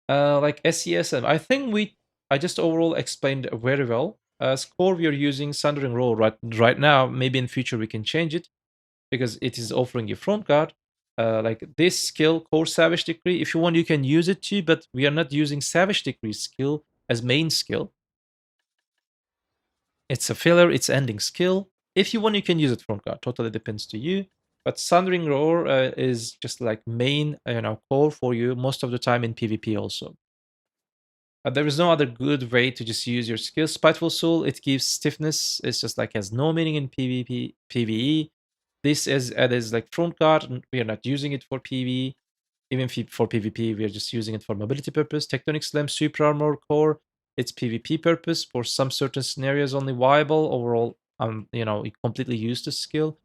Like SESM, I think I just overall explained very well. Core, we are using Sundering Roll right now. Maybe in future we can change it because it is offering you front guard. Like this skill, Core Savage Decree, if you want, you can use it too, but we are not using Savage Decree skill as main skill. It's a filler, it's ending skill. If you want, you can use it front guard. Totally depends to you. But Sundering Roar is just like main, core for you most of the time in PvP also. There is no other good way to just use your skill. Spiteful Soul, it gives stiffness. It's just like has no meaning in PvP, PvE. This is like front guard, and we are not using it for PvE. Even for PvP, we are just using it for mobility purpose. Tectonic Slam, Super Armor Core, it's PvP purpose. For some certain scenarios, only viable. Overall, you completely use the skill.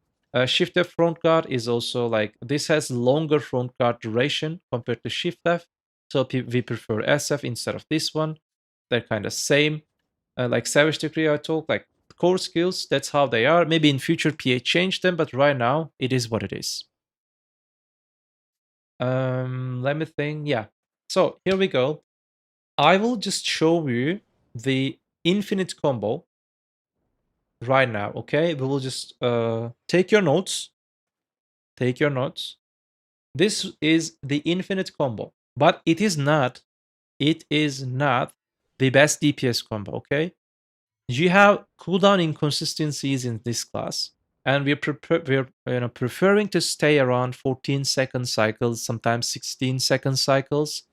Shift F front guard is also like this has longer front guard duration compared to Shift F. So we prefer SF instead of this one. They're kind of same. Like Savage Decree, I talk like core skills. That's how they are. Maybe in future PA change them, but right now it is what it is. Let me think. Yeah. So here we go. I will just show you the infinite combo right now. Okay, we will just take your notes. Take your notes. This is the infinite combo, but it is not. It is not the best DPS combo. Okay, you have cooldown inconsistencies in this class, and we're preferring to stay around 14-second cycles, sometimes 16-second cycles.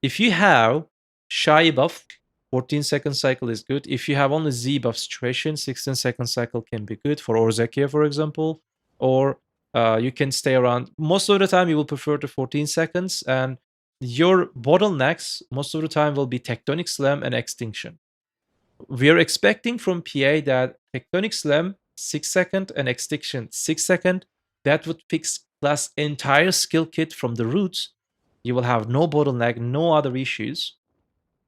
If you have shy buff, 14-second cycle is good. If you have only Z buff situation, 16-second cycle can be good for Orzekia, for example. Or you can stay around. Most of the time, you will prefer to 14 seconds, and your bottlenecks most of the time will be Tectonic Slam and Extinction. We are expecting from PA that Tectonic Slam 6 second and Extinction 6 second. That would fix class entire skill kit from the roots. You will have no bottleneck, no other issues.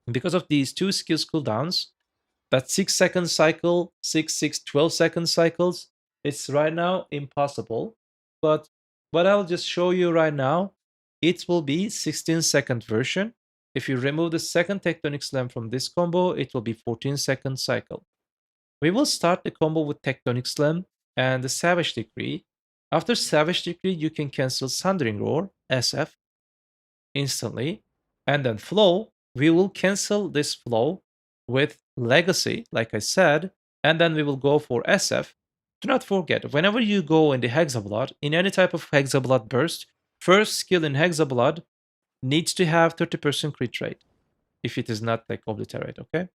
And because of these two skills cooldowns, that 6 second cycle, 12 second cycles, it's right now impossible. But what I'll just show you right now, it will be 16-second version. If you remove the second Tectonic Slam from this combo, it will be 14-second cycle. We will start the combo with Tectonic Slam and the Savage Decree. After Savage Decree, you can cancel Sundering Roar, SF, instantly. And then Flow, we will cancel this Flow with Legacy, like I said, and then we will go for SF. Do not forget, whenever you go in the Hexeblood, in any type of Hexeblood burst, first skill in Hexeblood needs to have 30% crit rate if it is not like obliterate, okay?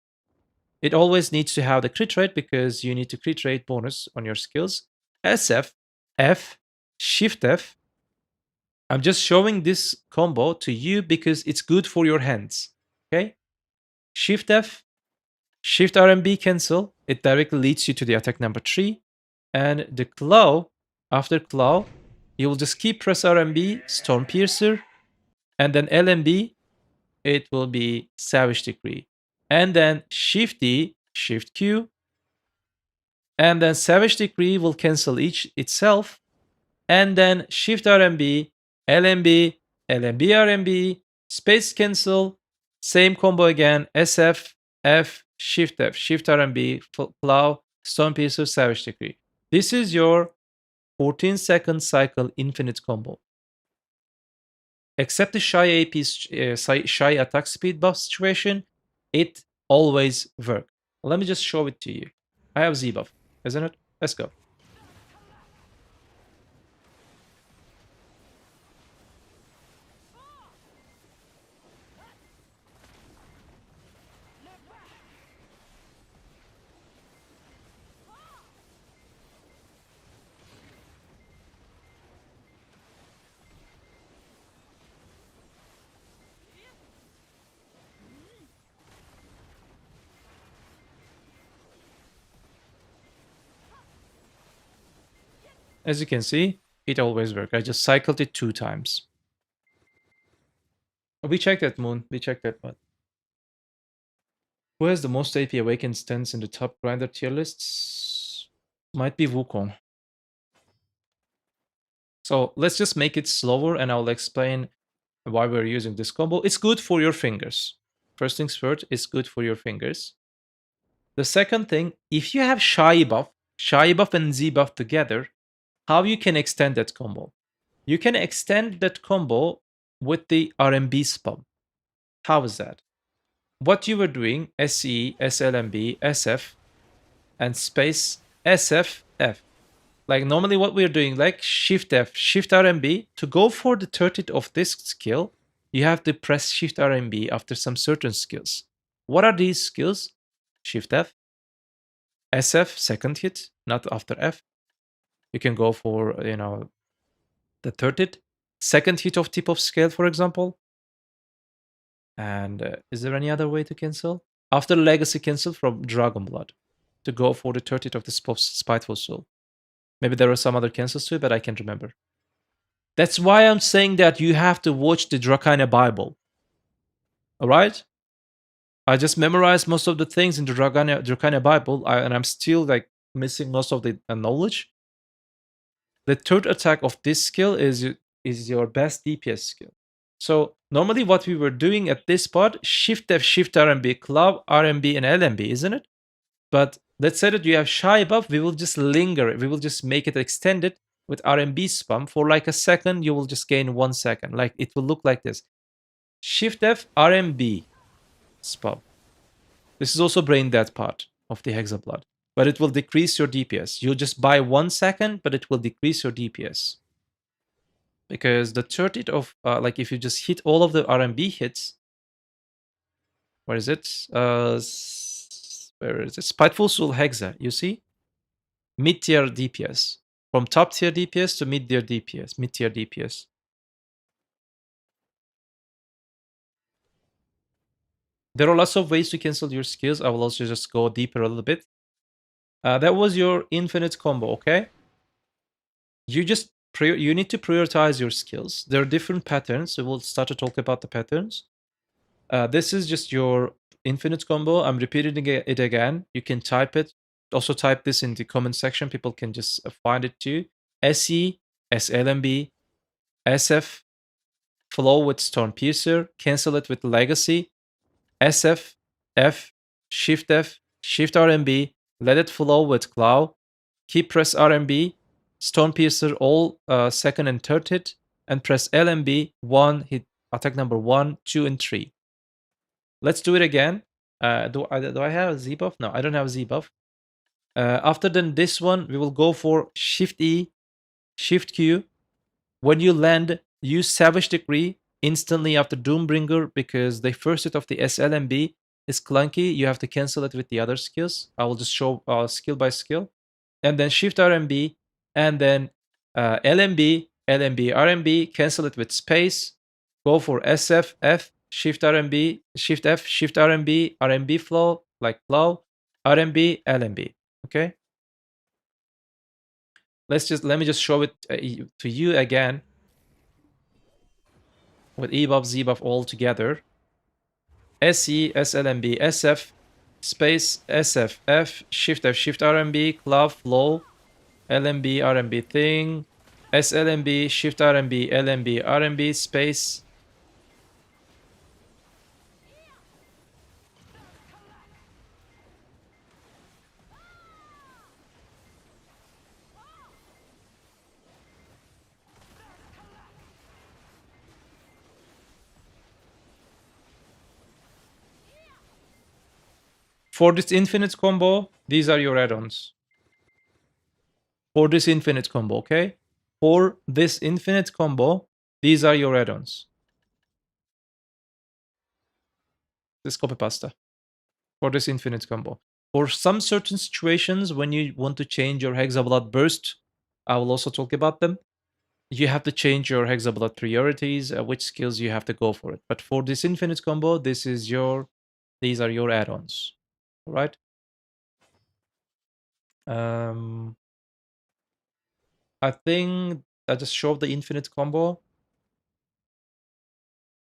It always needs to have the crit rate because you need to crit rate bonus on your skills. SF, F, Shift F. I'm just showing this combo to you because it's good for your hands, okay? Shift F, Shift RMB cancel. It directly leads you to the attack number 3. And the claw, after claw, you will just keep press RMB, Storm Piercer, and then LMB, it will be Savage Decree. And then Shift D, Shift Q, and then Savage Decree will cancel each itself, and then Shift RMB, LMB, LMB RMB, Space Cancel, same combo again, SF, F, Shift RMB, Plow, Stone Piercer, Savage Decree. This is your 14-second cycle infinite combo. Except the shy AP, shy attack speed buff situation, it always works. Let me just show it to you. I have Z buff, isn't it? Let's go. As you can see, it always works. I just cycled it 2 times. We checked that, Moon. We checked that one. Who has the most AP Awakened stance in the top grinder tier lists? Might be Wukong. So let's just make it slower and I'll explain why we're using this combo. It's good for your fingers. First things first, it's good for your fingers. The second thing, if you have Shy buff and Z buff together, how you can extend that combo? You can extend that combo with the RMB spam. How is that? What you were doing, SE, SLMB, SF, and space SFF. Like normally what we're doing, like Shift F, Shift RMB, to go for the 30th of this skill, you have to press Shift RMB after some certain skills. What are these skills? Shift F, SF, second hit, not after F. You can go for, the 30th. Second hit of tip of scale, for example. And is there any other way to cancel? After Legacy cancel from Dragonblood, to go for the 30th of the Spiteful Soul. Maybe there are some other cancels too, but I can't remember. That's why I'm saying that you have to watch the Drakania Bible. Alright? I just memorized most of the things in the Drakania Bible, and I'm still like missing most of the knowledge. The third attack of this skill is your best DPS skill. So normally what we were doing at this part, Shift F, Shift RMB, Claw, RMB, and LMB, isn't it? But let's say that you have Shy buff, we will just linger it. We will just make it extended with RMB spam for like a second. You will just gain 1 second. Like it will look like this. Shift F, RMB spam. This is also brain dead part of the Hexeblood. But it will decrease your DPS. You'll just buy 1 second, but it will decrease your DPS. Because the 30th of, like if you just hit all of the RMB hits, where is it? Where is it? Spiteful Soul Hexa, you see? Mid-tier DPS. From top tier DPS to mid-tier DPS. Mid-tier DPS. There are lots of ways to cancel your skills. I will also just go deeper a little bit. That was your infinite combo, okay? You need to prioritize your skills. There are different patterns, so we'll start to talk about the patterns. This is just your infinite combo. I'm repeating it again. You can type it. Also type this in the comment section. People can just find it too. SE, SLMB, SF, flow with Stormpiercer, cancel it with Legacy, SF, F, Shift RMB, let it flow with Claw, keep press RMB, Stormpiercer all second and third hit, and press LMB, 1 hit attack number 1, 2, and 3. Let's do it again. Do I have a Z buff? No, I don't have a Z buff. After then this one, we will go for Shift E, Shift Q. When you land, use Savage Decree instantly after Doombringer because the first hit of the SLMB is clunky. You have to cancel it with the other skills. I will just show skill by skill. And then Shift RMB, and then LMB, RMB, cancel it with space. Go for SF, F, Shift RMB, Shift F, Shift RMB, RMB flow, like flow, RMB, LMB. Okay? Let me just show it to you again with E buff, Z buff all together. SE, SLMB, SF, space, SF, F, Shift F, Shift RMB, Claw, flow, LMB, RMB thing, SLMB, Shift RMB, LMB, RMB, space. For this infinite combo, these are your add-ons. For this infinite combo, okay? For this infinite combo, these are your add-ons. This copy pasta. For this infinite combo. For some certain situations, when you want to change your Hexeblood burst, I will also talk about them. You have to change your Hexeblood priorities, which skills you have to go for it. But for this infinite combo, these are your add-ons. All right? I think I just showed the infinite combo.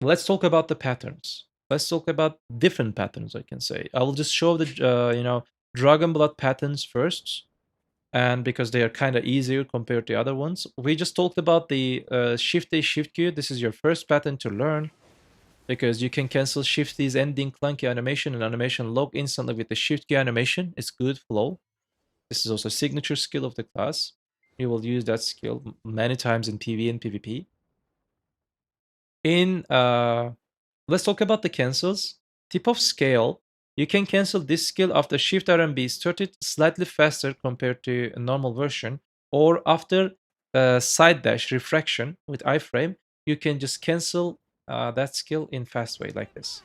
Let's talk about the patterns. Let's talk about different patterns, I can say. I will just show the, Dragonblood patterns first. And because they are kind of easier compared to other ones. We just talked about the Shift A, Shift Q. This is your first pattern to learn because you can cancel Shifty's ending clunky animation and animation lock instantly with the Shift Q animation. It's good flow. This is also a signature skill of the class. You will use that skill many times in PvE and PvP. Let's talk about the cancels. Tip of scale. You can cancel this skill after Shift RMB started slightly faster compared to a normal version, or after side dash refraction with iframe. You can just cancel that skill in fast way like this.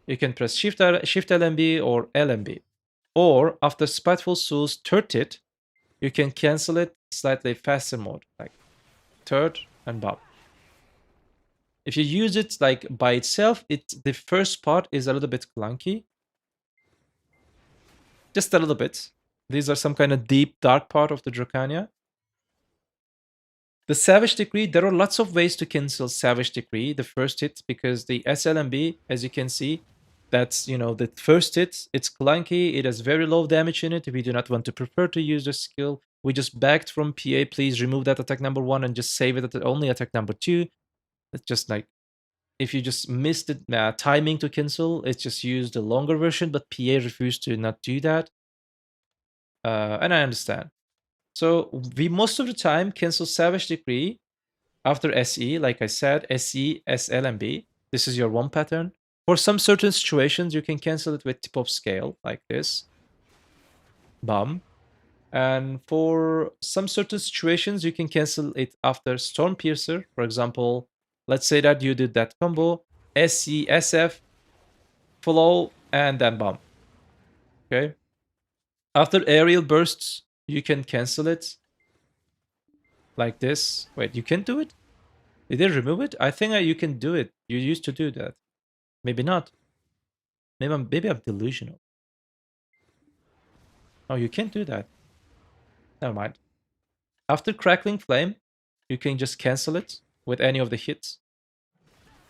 You can press Shift LMB or LMB, or after Spiteful Soul's turret, you can cancel it slightly faster mode like third and bob. If you use it like by itself, the first part is a little bit clunky. Just a little bit. These are some kind of deep, dark part of the Drakania. The Savage Decree, there are lots of ways to cancel Savage Decree, the first hit, because the SLMB, as you can see, that's, the first hit, it's clunky, it has very low damage in it. If you do not want to prefer to use the skill, we just backed from PA, please remove that attack number 1 and just save it at only attack number 2. It's just like, if you just missed the timing to cancel, it's just use the longer version, but PA refused to not do that. And I understand. So we most of the time cancel Savage Decree after SE, like I said, SE, SL, and B. This is your one pattern. For some certain situations, you can cancel it with tip of scale, like this. Bum. And for some certain situations, you can cancel it after Storm Piercer. For example, let's say that you did that combo, SE, SF, flow, and then bump. Okay. After aerial bursts, you can cancel it like this. Wait, you can do it? Did they remove it? I think you can do it. You used to do that. Maybe not. Maybe I'm delusional. Oh, you can't do that. Never mind. After Crackling Flame, you can just cancel it with any of the hits.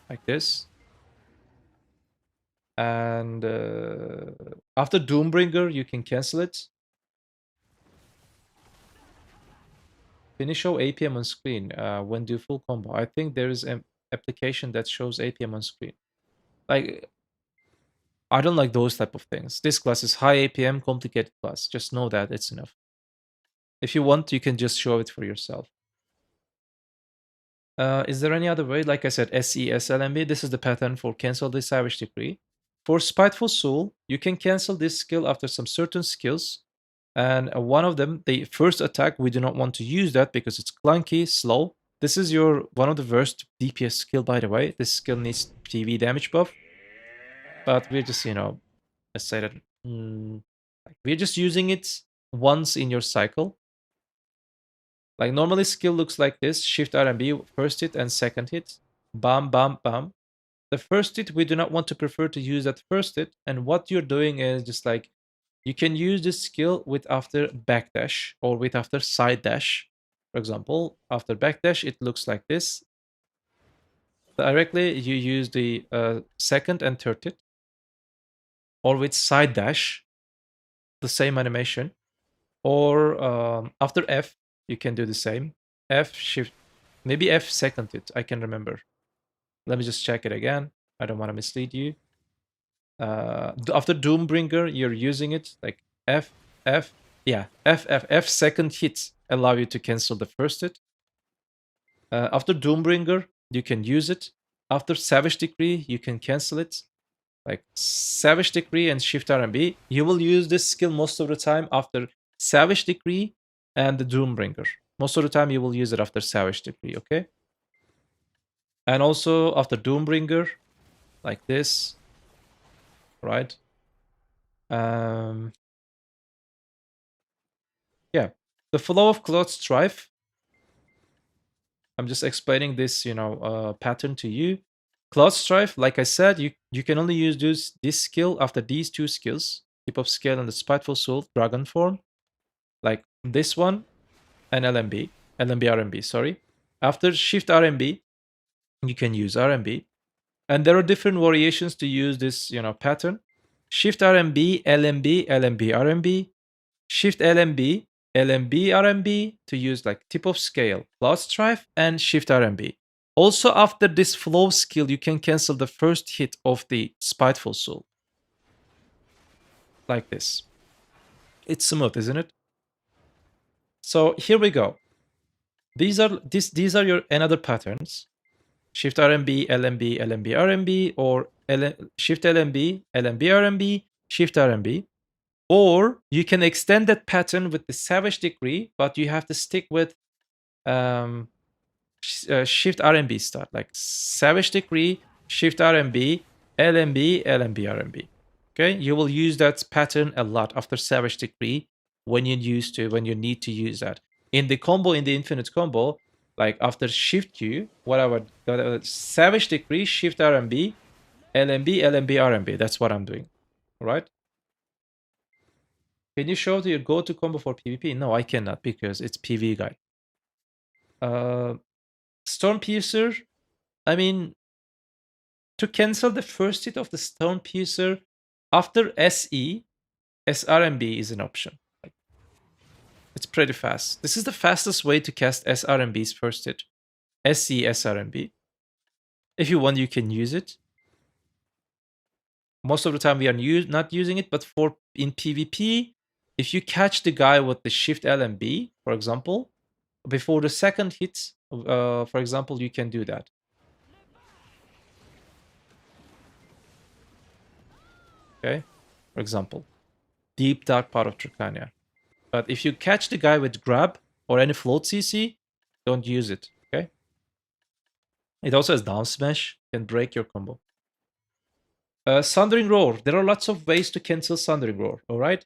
Like this. And after Doombringer, you can cancel it. Finish show APM on screen when do full combo. I think there is an application that shows APM on screen. Like, I don't like those type of things. This class is high APM, complicated class. Just know that it's enough. If you want, you can just show it for yourself. Is there any other way? Like I said, SE, SLMB, this is the pattern for cancel the Savage Decree. For Spiteful Soul, you can cancel this skill after some certain skills. And one of them, the first attack, we do not want to use that because it's clunky, slow. This is one of the worst DPS skill, by the way. This skill needs PV damage buff. But we're just, let's say that we're just using it once in your cycle. Like normally skill looks like this, Shift R and B, first hit and second hit. Bam, bam, bam. The first hit, we do not want to prefer to use that first hit. And what you're doing is just like, you can use this skill with after backdash or with after side dash. For example, after backdash, it looks like this. Directly, you use the second and third hit. Or with side dash, the same animation. Or after F, you can do the same. F, shift, maybe F second hit, I can remember. Let me just check it again. I don't want to mislead you. After Doombringer, you're using it like F, F, yeah, F, F, F second hit allow you to cancel the first hit. After Doombringer, you can use it. After Savage Decree, you can cancel it. Like Savage Decree and Shift RMB, you will use this skill most of the time after Savage Decree and the Doombringer. Most of the time you will use it after Savage Decree, okay? And also after Doombringer, like this, right? Yeah, the flow of Cloud Strife. I'm just explaining this, pattern to you. Cloud Strife, like I said, you can only use this skill after these two skills, Tip of Scale and the Spiteful Soul Dragon form, like this one and LMB. LMB, RMB, sorry. After Shift RMB, you can use RMB. And there are different variations to use this, pattern. Shift RMB, LMB, LMB, RMB. Shift LMB, LMB, RMB to use like tip of scale, plus strife, and Shift RMB. Also, after this flow skill, you can cancel the first hit of the Spiteful Soul. Like this. It's smooth, isn't it? So here we go. These are your another patterns. Shift RMB, LMB, LMB, RMB, or Shift LMB, LMB, RMB, Shift RMB. Or you can extend that pattern with the Savage Decree, but you have to stick with Shift RMB start, like Savage Decree, Shift RMB, LMB, LMB, RMB. Okay, you will use that pattern a lot after Savage Decree when you need to use that. In the combo, in the Infinite Combo, like after Shift Q, whatever, Savage Decree, Shift RMB, LMB, LMB, RMB. That's what I'm doing. All right. Can you show your go-to combo for PvP? No, I cannot because it's PvE guide. Storm Piercer. I mean, to cancel the first hit of the Storm Piercer after SE, SRMB is an option. It's pretty fast. This is the fastest way to cast SRMB's first hit. SE, SRMB. If you want, you can use it. Most of the time we are not using it, but in PvP, if you catch the guy with the Shift LMB, for example, before the second hit, for example, you can do that. Okay, for example, deep dark part of Drakania. But if you catch the guy with grab or any float CC, don't use it. Okay. It also has down smash, can break your combo. Sundering Roar. There are lots of ways to cancel Sundering Roar. All right.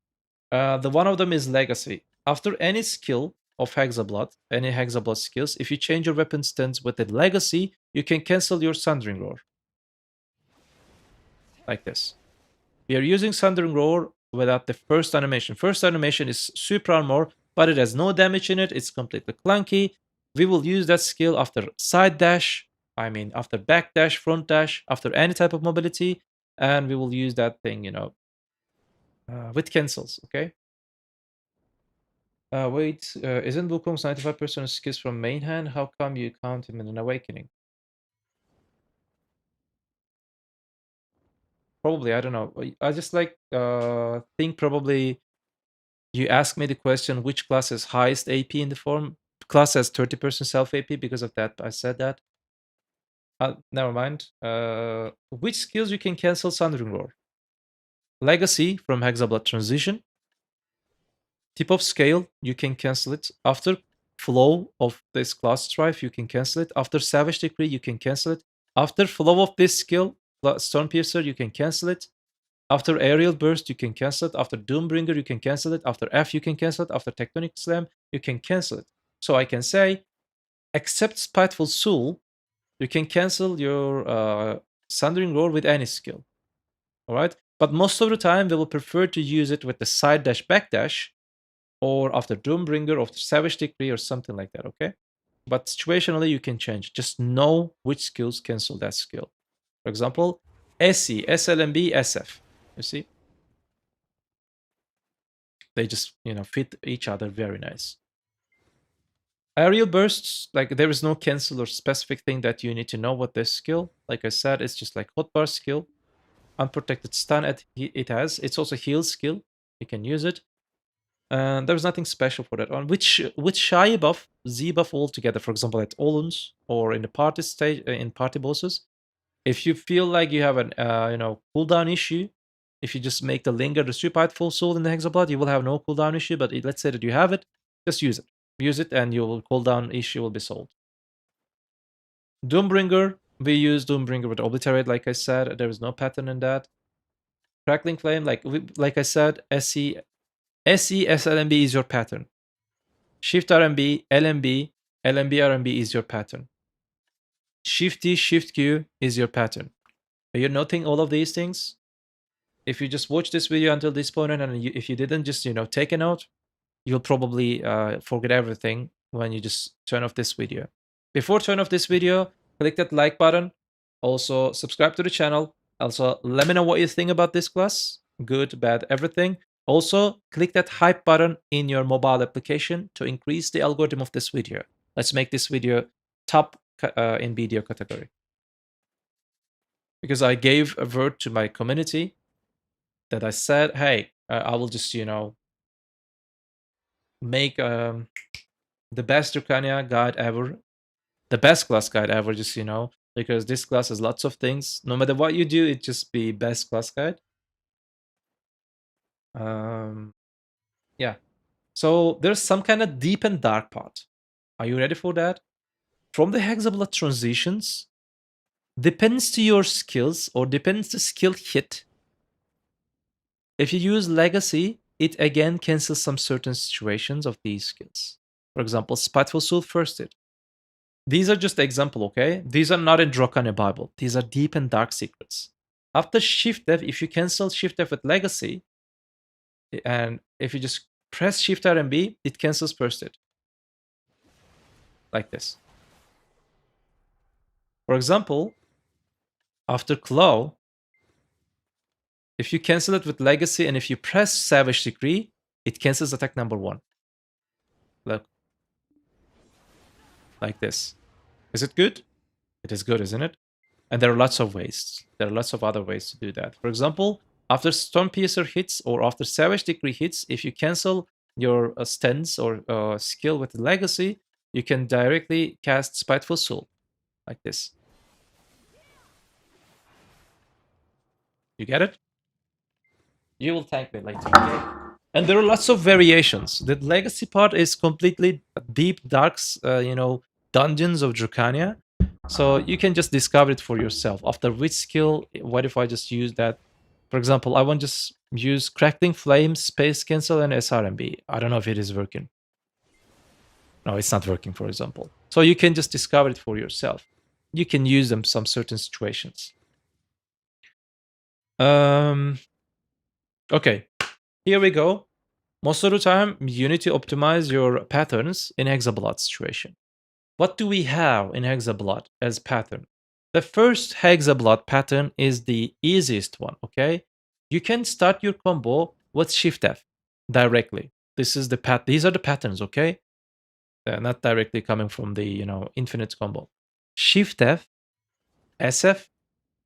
The one of them is Legacy. After any skill of Hexeblood, any Hexeblood skills, if you change your weapon stance with the Legacy, you can cancel your Sundering Roar. Like this. We are using Sundering Roar without the first animation. First animation is super armor, but it has no damage in it. It's completely clunky. We will use that skill after side dash, after back dash, front dash, after any type of mobility, and we will use that thing, with cancels, okay? Wait, isn't Wukong's 95% of skills from main hand? How come you count him in an awakening? Probably, I don't know. I just think probably you asked me the question, which class has highest AP in the form? Class has 30% self AP, because of that I said that. Never mind. Which skills you can cancel Sundering Roar? Legacy from Hexeblood Transition. Tip of Scale, you can cancel it. After Flow of this class strife, you can cancel it. After Savage Decree, you can cancel it. After Flow of this skill, Storm Piercer, you can cancel it. After Aerial Burst, you can cancel it. After Doombringer, you can cancel it. After F, you can cancel it. After Tectonic Slam, you can cancel it. So I can say, except Spiteful Soul, you can cancel your Sundering Roar with any skill. All right? But most of the time, we will prefer to use it with the side dash, back dash, or after Doombringer, or Savage Decree, or something like that, okay? But situationally, you can change. Just know which skills cancel that skill. For example, SE, SLMB, SF. You see? They just, fit each other very nice. Aerial Bursts, there is no cancel or specific thing that you need to know what this skill. Like I said, it's just like hotbar skill. Unprotected stun it has. It's also heal skill. You can use it. And there's nothing special for that one. With Shy buff, Z buff altogether, for example, at Olun's or in the party stage, in party bosses, if you feel like you have an cooldown issue, if you just make the Linger the Spiteful Soul in the Hexeblood, you will have no cooldown issue. But let's say that you have it, just use it. Use it, and your cooldown issue will be solved. Doombringer, we use Doombringer with Obliterate, like I said. There is no pattern in that. Crackling Flame, like I said, SE, SLMB is your pattern. Shift RMB, LMB, LMB RMB is your pattern. Shift T, Shift Q is your pattern. Are you noting all of these things? If you just watch this video until this point, and if you didn't just take a note, you'll probably forget everything when you just turn off this video. Before turn off this video, click that like button. Also, subscribe to the channel. Also, let me know what you think about this class. Good, bad, everything. Also, click that hype button in your mobile application to increase the algorithm of this video. Let's make this video top in BDO category. Because I gave a word to my community that I said, hey, I will just, make the best Drakania guide ever, the best class guide ever, just, because this class has lots of things. No matter what you do, it just be best class guide. Yeah. So there's some kind of deep and dark part. Are you ready for that? From the Hexeblood transitions, depends to your skills or depends the skill hit. If you use Legacy, it again cancels some certain situations of these skills. For example, Spiteful Soul Firsted. These are just example, okay? These are not in Drakania Bible. These are deep and dark secrets. After Shift F, if you cancel Shift F with Legacy, and if you just press Shift R and B, it cancels Firsted. Like this. For example, after Claw, if you cancel it with Legacy and if you press Savage Decree, it cancels attack number 1. Look. Like this. Is it good? It is good, isn't it? And there are lots of ways. There are lots of other ways to do that. For example, after Stormpiercer hits or after Savage Decree hits, if you cancel your stance or skill with Legacy, you can directly cast Spiteful Soul. Like this. You get it? You will thank me later, okay? And there are lots of variations. The Legacy part is completely deep, dark, dungeons of Drakania. So you can just discover it for yourself. After which skill, what if I just use that? For example, I want to just use Crackling Flame, Space Cancel, and SRMB. I don't know if it is working. No, it's not working, for example. So you can just discover it for yourself. You can use them some certain situations. Okay, here we go. Most of the time, you need to optimize your patterns in Hexeblood situation. What do we have in Hexeblood as pattern? The first Hexeblood pattern is the easiest one, okay? You can start your combo with Shift F directly. These are the patterns, okay? They're not directly coming from the, infinite combo. Shift F, SF,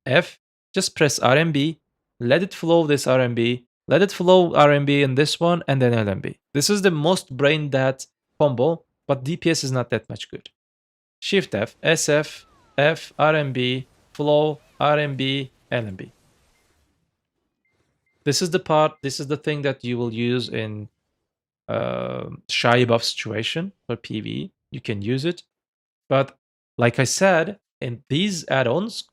F, just press RMB, let it flow this RMB, let it flow RMB in this one, and then LMB. This is the most brain dead combo, but DPS is not that much good. Shift F, SF, F, RMB, flow, RMB, LMB. This is the part, this is the thing that you will use in shy buff situation for PvE. You can use it. But like I said, in these add-ons,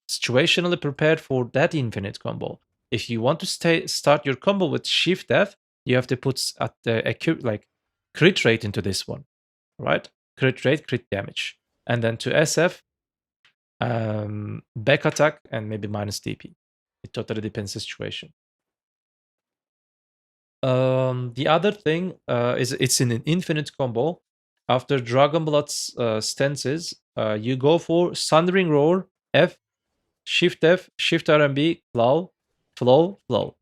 situationally prepared for that infinite combo. If you want to start your combo with Shift F, you have to put a crit rate into this one, right? Crit rate, crit damage. And then to SF, back attack and maybe minus DP. It totally depends the situation. The other thing is it's in an infinite combo. After Dragonblood's stances, you go for Sundering Roar, F, Shift RMB, flow, flow.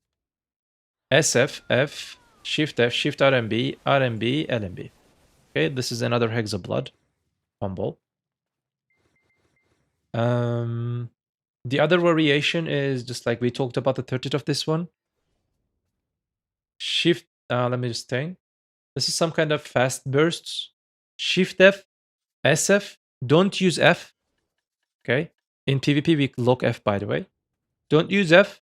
SF, F, Shift RMB, LMB. Okay, this is another Hexeblood combo. The other variation is just like we talked about the 30th of this one. Shift, let me just think. This is some kind of fast bursts. Shift F, SF, don't use F. Okay, in PvP we lock F, by the way. Don't use F.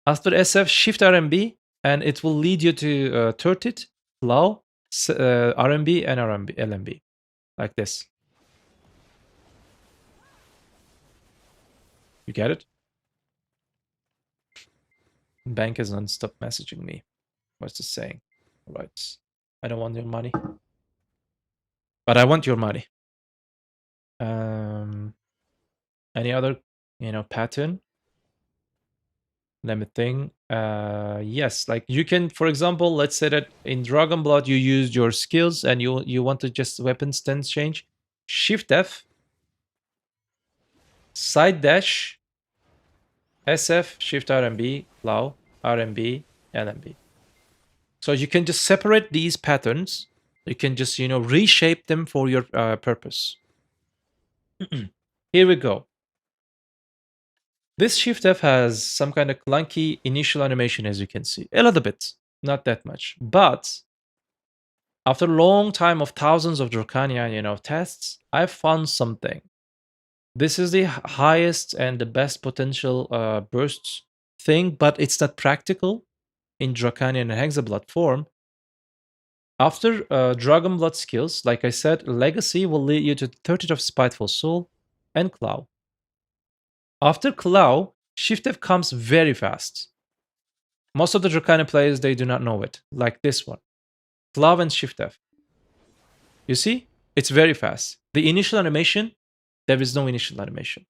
After SF, Shift RMB, and it will lead you to 30th, flow, RMB, and LMB. Like this. You get it? Bank is non-stop messaging me. What's this saying? Right. I don't want your money. But I want your money. Any other, pattern? Let me think. Yes, like you can, for example, let's say that in Dragonblood you used your skills and you want to just weapon stance change. Shift F, side dash, SF, Shift RMB, Plow, RMB, LMB. So you can just separate these patterns. You can just, reshape them for your purpose. Here we go. This Shift F has some kind of clunky initial animation, as you can see. A little bit, not that much. But after a long time of thousands of Drakania, tests, I found something. This is the highest and the best potential bursts thing, but it's not practical in Drakanian and Hexeblood form. After Dragonblood Skills, like I said, Legacy will lead you to 30th of Spiteful Soul and Claw. After Claw, Shift F comes very fast. Most of the Drakania players, they do not know it, like this one. Claw and Shift F. You see? It's very fast. The initial animation, there is no initial animation.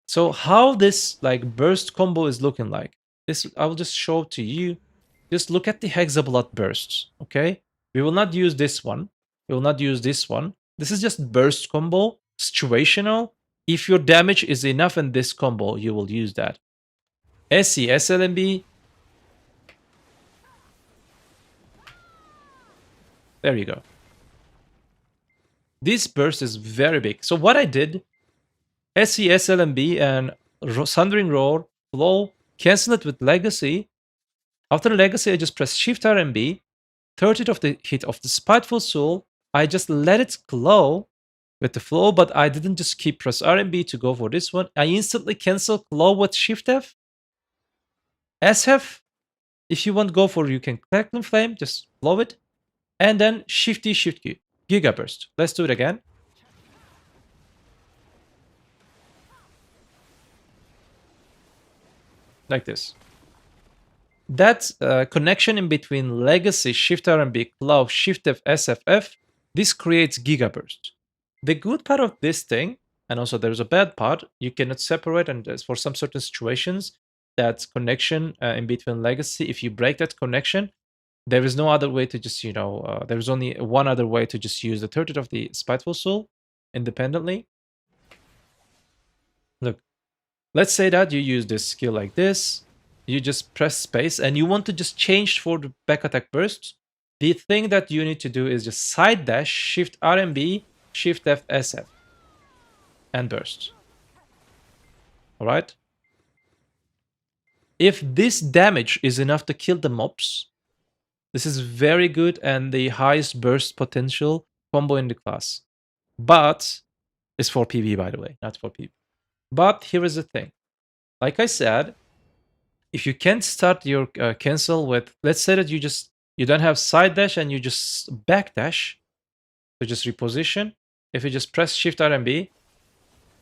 So how this like burst combo is looking like, this I will just show to you. Just look at the Hexeblood bursts, okay? We will not use this one. We will not use this one. This is just burst combo, situational. If your damage is enough in this combo, you will use that. SE, SLMB. There you go. This burst is very big. So what I did, SE, SLMB, and Sundering Roar, Flow, cancel it with Legacy. After Legacy, I just press Shift RMB, 30th of the hit of the Spiteful Soul. I just let it glow with the flow, but I didn't just keep press RMB to go for this one. I instantly cancel glow with Shift F. SF, if you want to go for, you can Crackling Flame, just blow it. And then Shift D, Shift Q, Giga Burst. Let's do it again. Like this. That connection in between Legacy, Shift RMB, Claw, Shift F, SFF, this creates Giga Burst. The good part of this thing, and also there's a bad part, you cannot separate, and for some certain situations, that connection in between Legacy, if you break that connection, there is no other way to just, there is only one other way to just use the 30th of the Spiteful Soul independently. Look, let's say that you use this skill like this, you just press space, and you want to just change for the back attack burst. The thing that you need to do is just side dash, Shift RMB, Shift F, SF, and burst. Alright? If this damage is enough to kill the mobs, this is very good and the highest burst potential combo in the class. But it's for PvE, by the way, not for PvP. But here is the thing. Like I said, if you can't start your cancel with, let's say that you don't have side dash and you just backdash to just reposition. If you just press Shift RMB,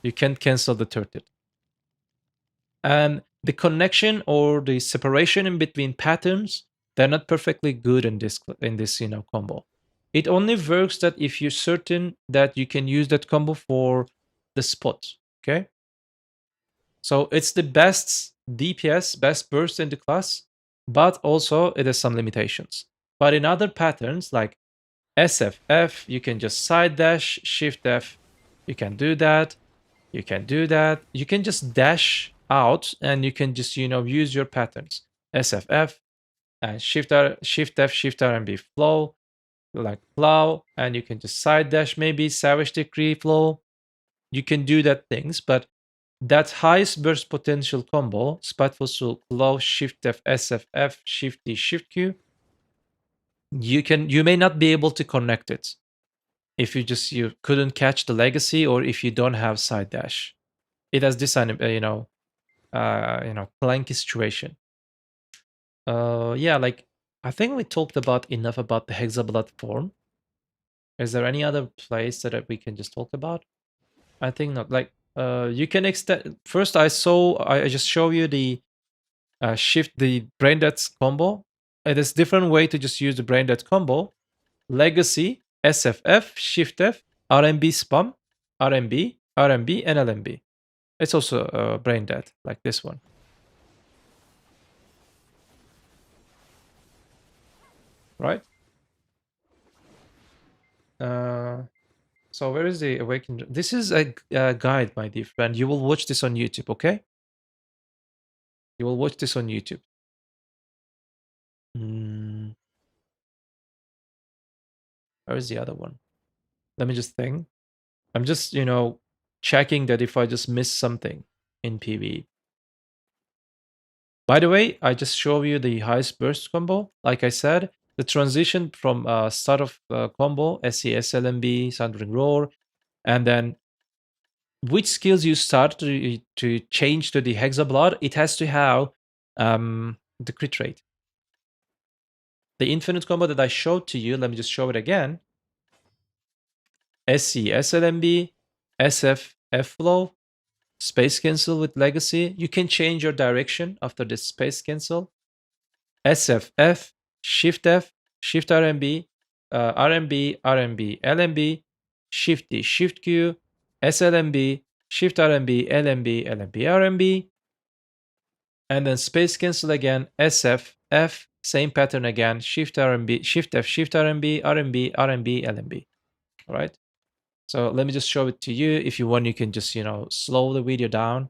you can't cancel the turret. And the connection or the separation in between patterns, they're not perfectly good in this combo. It only works that if you're certain that you can use that combo for the spot. Okay. So it's the best DPS, best burst in the class, but also it has some limitations. But in other patterns like SFF, you can just side dash, Shift F. You can do that. You can do that. You can just dash out and you can just, use your patterns. SFF and Shift F, Shift R and B flow, like plow, and you can just side dash maybe, Savage Decree flow. You can do that things, but that highest burst potential combo, Spiteful Soul, Claw, Shift F, SFF, Shift D, Shift Q, you may not be able to connect it if you couldn't catch the Legacy or if you don't have side dash. It has this clunky situation. Yeah, like I think we talked about enough about the Hexeblood form. Is there any other place that we can just talk about? I think not. Like you can extend. First, I just show you the shift the brain dead combo. It is different way to just use the brain dead combo. Legacy, SFF, Shift F, RMB spam, RMB, and LMB. It's also brain dead like this one. right? So where is the awakened? This is a guide, my dear friend. You will watch this on YouTube, okay? You will watch this on YouTube. Where is the other one? Let me just think. I'm just, checking that if I just missed something in PvE. By the way, I just show you the highest burst combo. Like I said, the transition from start of combo, SE, SLMB, Sundering Roar, and then which skills you start to change to the Hexeblood, it has to have the crit rate. The infinite combo that I showed to you, let me just show it again. SC, SLMB, SF, F-Flow, Space Cancel with Legacy. You can change your direction after this Space Cancel. SF, F, Shift F, Shift RMB, RMB, RMB, LMB, Shift D, Shift Q, SLMB, Shift RMB, LMB, LMB, RMB, and then Space Cancel again, SF, F, same pattern again, Shift RMB, Shift F, Shift RMB, RMB, RMB, LMB. All right. So let me just show it to you. If you want, you can just, slow the video down.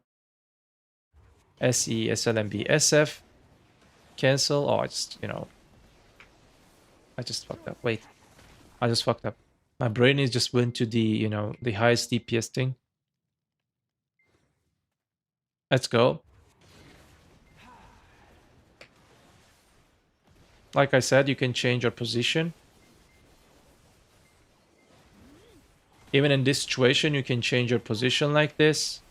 SE, SLMB, SF, cancel. Oh, I just fucked up. Wait, I just fucked up. My brain is just went to the, the highest DPS thing. Let's go. Like I said, you can change your position. Even in this situation, you can change your position like this.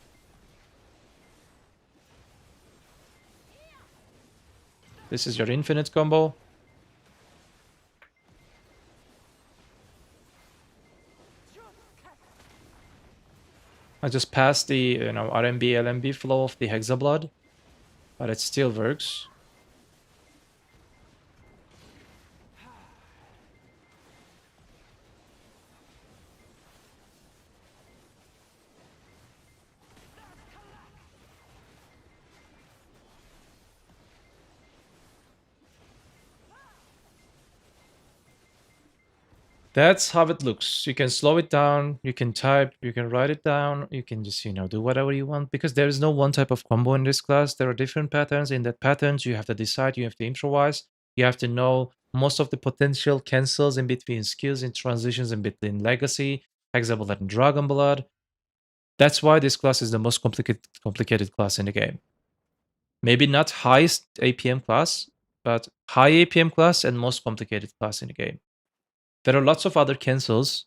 This is your infinite combo. I just passed the, RMB, LMB flow of the Hexeblood, but it still works. That's how it looks. You can slow it down, you can type, you can write it down, you can just, do whatever you want, because there is no one type of combo in this class. There are different patterns. In that patterns, you have to decide, you have to improvise, you have to know most of the potential cancels in between skills and transitions in between Legacy, Hexeblood, and Dragonblood. That's why this class is the most complicated class in the game. Maybe not highest APM class, but high APM class and most complicated class in the game. There are lots of other cancels,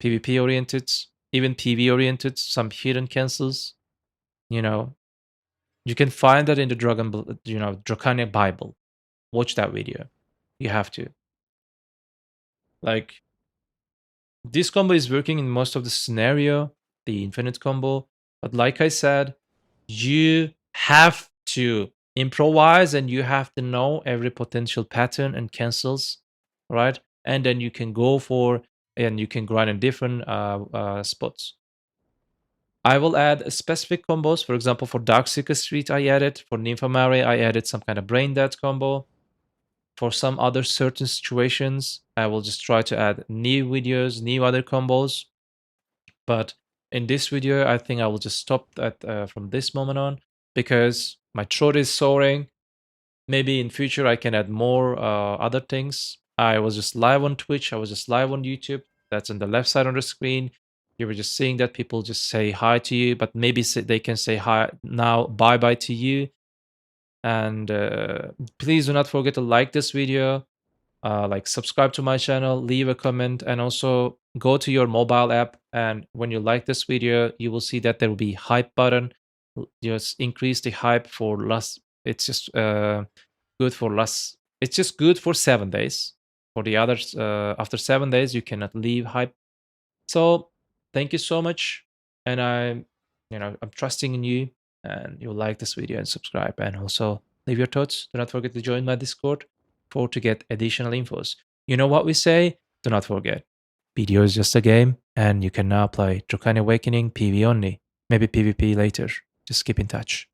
PvP oriented, even PvE oriented, some hidden cancels. You can find that in the Drakania Bible. Watch that video. You have to. Like, this combo is working in most of the scenario, the infinite combo. But like I said, you have to improvise and you have to know every potential pattern and cancels, right? And then you can go for, and you can grind in different spots. I will add specific combos. For example, for Darkseeker Street, I added. For Nymphomare, I added some kind of Brain Dead combo. For some other certain situations, I will just try to add new videos, new other combos. But in this video, I think I will just stop at from this moment on, because my throat is soaring. Maybe in future I can add more other things. I was just live on Twitch. I was just live on YouTube. That's on the left side on the screen. You were just seeing that people just say hi to you, but maybe they can say hi now, bye-bye to you. And please do not forget to like this video, like subscribe to my channel, leave a comment, and also go to your mobile app. And when you like this video, you will see that there will be hype button. Just increase the hype for less. It's just good for less. It's just good for 7 days. For the others, after 7 days, you cannot leave hype. So thank you so much, and I'm trusting in you, and you'll like this video and subscribe, and also leave your thoughts. Do not forget to join my Discord to get additional infos. You know what we say? Do not forget, BDO is just a game, and you can now play Drakania Awakening PvE only. Maybe PvP later. Just keep in touch.